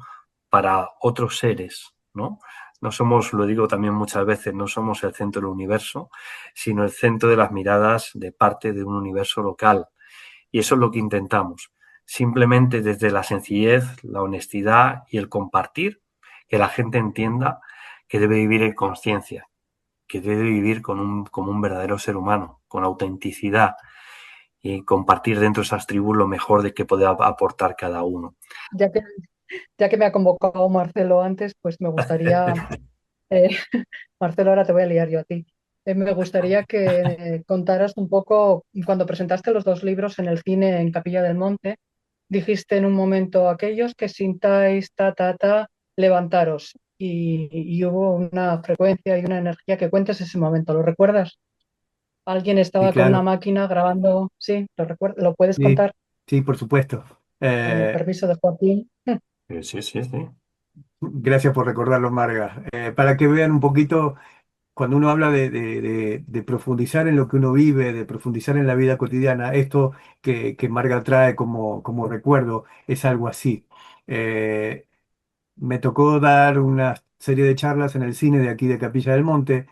para otros seres, ¿no? No somos, lo digo también muchas veces, no somos el centro del universo, sino el centro de las miradas de parte de un universo local. Y eso es lo que intentamos. Simplemente desde la sencillez, la honestidad y el compartir, que la gente entienda que debe vivir en conciencia, que debe vivir como un verdadero ser humano, con autenticidad y compartir dentro de esas tribus lo mejor de que puede aportar cada uno. Ya que, ya que me ha convocado Marcelo antes, pues me gustaría, eh, Marcelo, ahora te voy a liar yo a ti. Me gustaría que contaras un poco, cuando presentaste los dos libros en el cine en Capilla del Monte, dijiste en un momento, aquellos que sintáis levantaros. Y hubo una frecuencia y una energía que cuentes ese momento. ¿Lo recuerdas? Alguien Y estaba con una claro, máquina grabando. Sí, ¿lo puedes sí, contar? sí, por supuesto. Con el permiso de Joaquín. Sí, sí, sí. Gracias por recordarlo, Marga. Para que vean un poquito, cuando uno habla de profundizar en lo que uno vive, de profundizar en la vida cotidiana, esto que Marga trae como recuerdo es algo así. Eh, Me tocó dar una serie de charlas en el cine de aquí de Capilla del Monte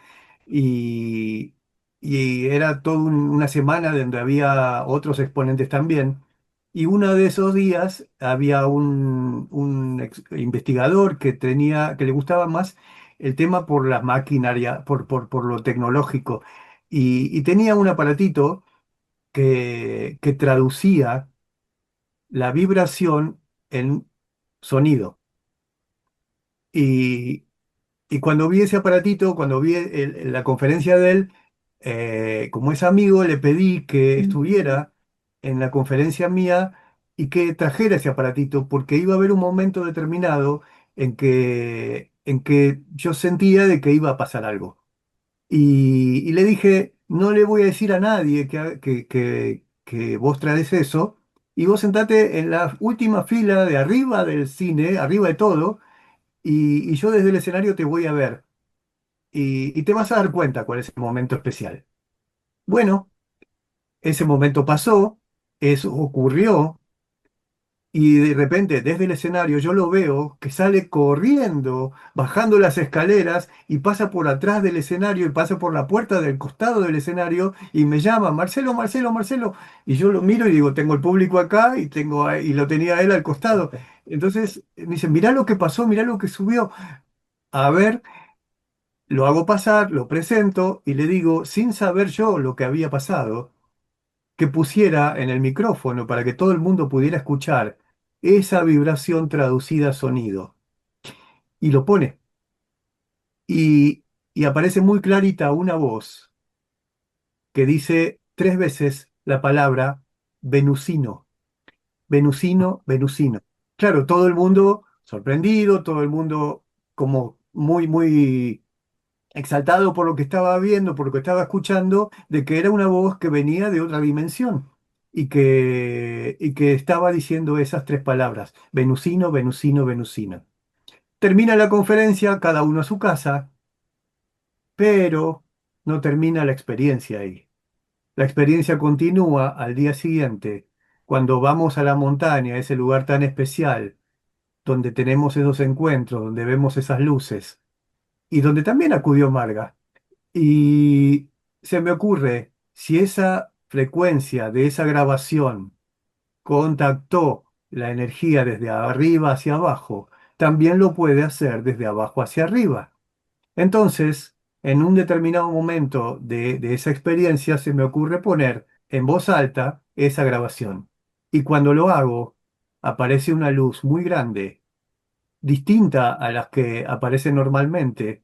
y, y era toda una semana donde había otros exponentes también. Y uno de esos días había un investigador que le gustaba más el tema por la maquinaria, por lo tecnológico. Y tenía un aparatito que traducía la vibración en sonido. Y, y cuando vi ese aparatito, cuando vi la conferencia de él, como es amigo, le pedí que estuviera en la conferencia mía y que trajera ese aparatito, porque iba a haber un momento determinado en que yo sentía de que iba a pasar algo. Y le dije, no le voy a decir a nadie que vos traes eso, y vos sentate en la última fila de arriba del cine, arriba de todo, y yo desde el escenario te voy a ver y te vas a dar cuenta cuál es el momento especial. Bueno, ese momento pasó, eso ocurrió y de repente desde el escenario yo lo veo que sale corriendo, bajando las escaleras y pasa por atrás del escenario y pasa por la puerta del costado del escenario y me llama, Marcelo, Marcelo, Marcelo. Y yo lo miro y digo, tengo el público acá y lo tenía él al costado. Entonces me dice, mirá lo que pasó, mirá lo que subió. A ver, lo hago pasar, lo presento y le digo, sin saber yo lo que había pasado, que pusiera en el micrófono para que todo el mundo pudiera escuchar esa vibración traducida a sonido. Y lo pone. Y, y aparece muy clarita una voz que dice 3 veces la palabra venusino, venusino, venusino. Claro, todo el mundo sorprendido, todo el mundo como muy, muy exaltado por lo que estaba viendo, por lo que estaba escuchando, de que era una voz que venía de otra dimensión y que estaba diciendo esas 3 palabras, venusino, venusino, venusino. Termina la conferencia, cada uno a su casa, pero no termina la experiencia ahí. La experiencia continúa al día siguiente, cuando vamos a la montaña, ese lugar tan especial, donde tenemos esos encuentros, donde vemos esas luces, y donde también acudió Marga. Y se me ocurre Si esa frecuencia de esa grabación contactó la energía desde arriba hacia abajo, también lo puede hacer desde abajo hacia arriba. Entonces, en un determinado momento de esa experiencia, se me ocurre poner en voz alta esa grabación. Y cuando lo hago, aparece una luz muy grande, distinta a las que aparecen normalmente,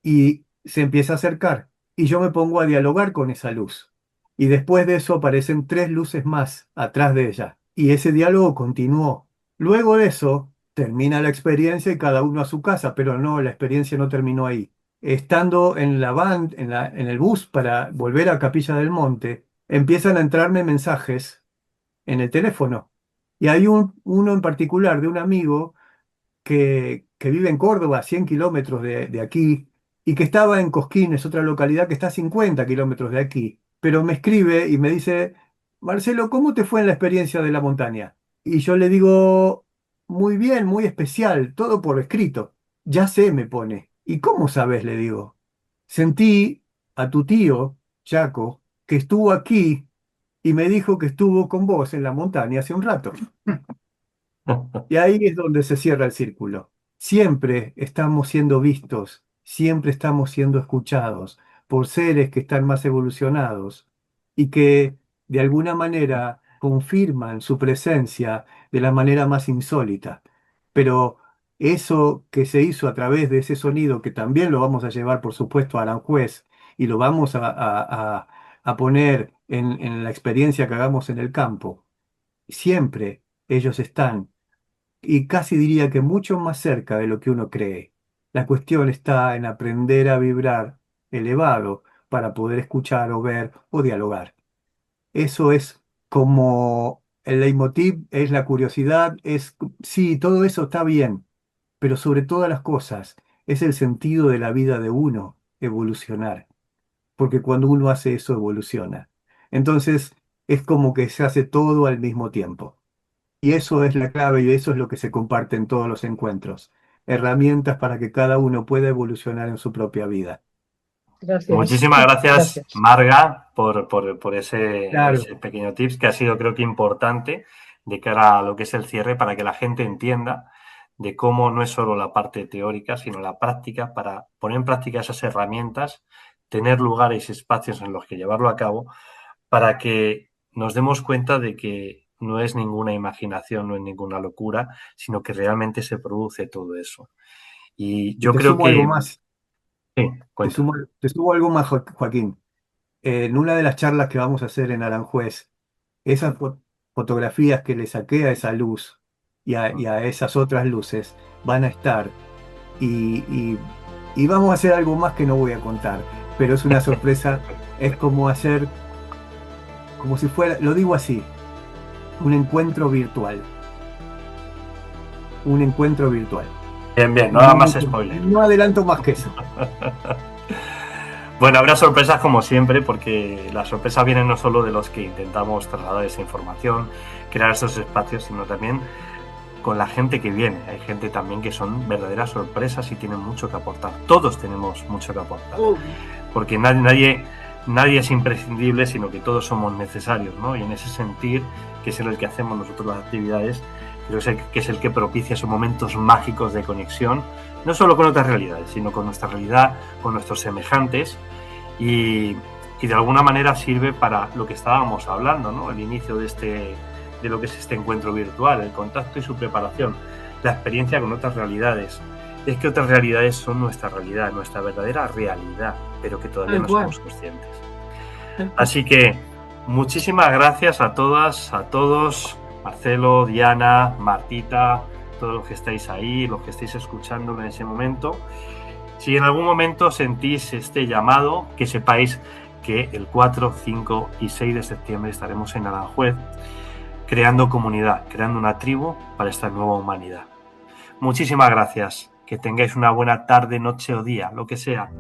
y se empieza a acercar. Y yo me pongo a dialogar con esa luz. Y después de eso aparecen 3 luces más atrás de ella. Y ese diálogo continuó. Luego de eso, termina la experiencia y cada uno a su casa, pero no, la experiencia no terminó ahí. Estando en la van, en el bus para volver a Capilla del Monte, empiezan a entrarme mensajes en el teléfono. Y hay uno en particular de un amigo que vive en Córdoba, a 100 kilómetros de aquí, y que estaba en Cosquín, es otra localidad que está a 50 kilómetros de aquí. Pero me escribe y me dice, Marcelo, ¿cómo te fue en la experiencia de la montaña? Y yo le digo, muy bien, muy especial, todo por escrito. Ya sé, me pone. ¿Y cómo sabes? Le digo. Sentí a tu tío, Chaco, que estuvo aquí y me dijo que estuvo con vos en la montaña hace un rato. Y ahí es donde se cierra el círculo. Siempre estamos siendo vistos, siempre estamos siendo escuchados por seres que están más evolucionados y que de alguna manera confirman su presencia de la manera más insólita. Pero eso que se hizo a través de ese sonido, que también lo vamos a llevar, por supuesto, a Aranjuez y lo vamos a poner en la experiencia que hagamos en el campo, siempre ellos están y casi diría que mucho más cerca de lo que uno cree. La cuestión está en aprender a vibrar elevado para poder escuchar o ver o dialogar. Eso es como el leitmotiv, es la curiosidad, sí, todo eso está bien, pero sobre todas las cosas es el sentido de la vida de uno, evolucionar, porque cuando uno hace eso evoluciona. Entonces es como que se hace todo al mismo tiempo. Y eso es la clave y eso es lo que se comparte en todos los encuentros. Herramientas para que cada uno pueda evolucionar en su propia vida. Gracias, Muchísimas gracias, gracias. Marga, por Claro, ese pequeño tips que ha sido, creo que, importante de cara a lo que es el cierre, para que la gente entienda de cómo no es solo la parte teórica, sino la práctica, para poner en práctica esas herramientas, tener lugares y espacios en los que llevarlo a cabo, para que nos demos cuenta de que no es ninguna imaginación, no es ninguna locura, sino que realmente se produce todo eso. Y y yo te creo sumo algo que... más, Sí, cuenta. te sumo algo más, Joaquín. En una de las charlas que vamos a hacer en Aranjuez, esas fotografías que le saqué a esa luz y a esas otras luces van a estar y, y- y vamos a hacer algo más que no voy a contar, pero es una sorpresa, es como hacer, como si fuera, lo digo así, un encuentro virtual, un encuentro virtual. Bien, bien, no haga No, más spoiler. no adelanto más que eso. Bueno, habrá sorpresas como siempre, porque las sorpresas vienen no solo de los que intentamos trasladar esa información, crear esos espacios, sino también con la gente que viene. Hay gente también que son verdaderas sorpresas y tienen mucho que aportar. Todos tenemos mucho que aportar, porque nadie es imprescindible, sino que todos somos necesarios, ¿no? Y en ese sentir, que es en el que hacemos nosotros las actividades, creo que es el que propicia esos momentos mágicos de conexión, no solo con otras realidades, sino con nuestra realidad, con nuestros semejantes, y de alguna manera sirve para lo que estábamos hablando, ¿no? El inicio de lo que es este encuentro virtual, el contacto y su preparación, la experiencia con otras realidades. Es que otras realidades son nuestra realidad, nuestra verdadera realidad, pero que todavía no somos conscientes. Así que muchísimas gracias a todas, a todos, Marcelo, Diana, Martita, todos los que estáis ahí, los que estáis escuchando en ese momento. Si en algún momento sentís este llamado, que sepáis que el 4, 5 y 6 de septiembre estaremos en Aranjuez creando comunidad, creando una tribu para esta nueva humanidad. Muchísimas gracias. Que tengáis una buena tarde, noche o día, lo que sea.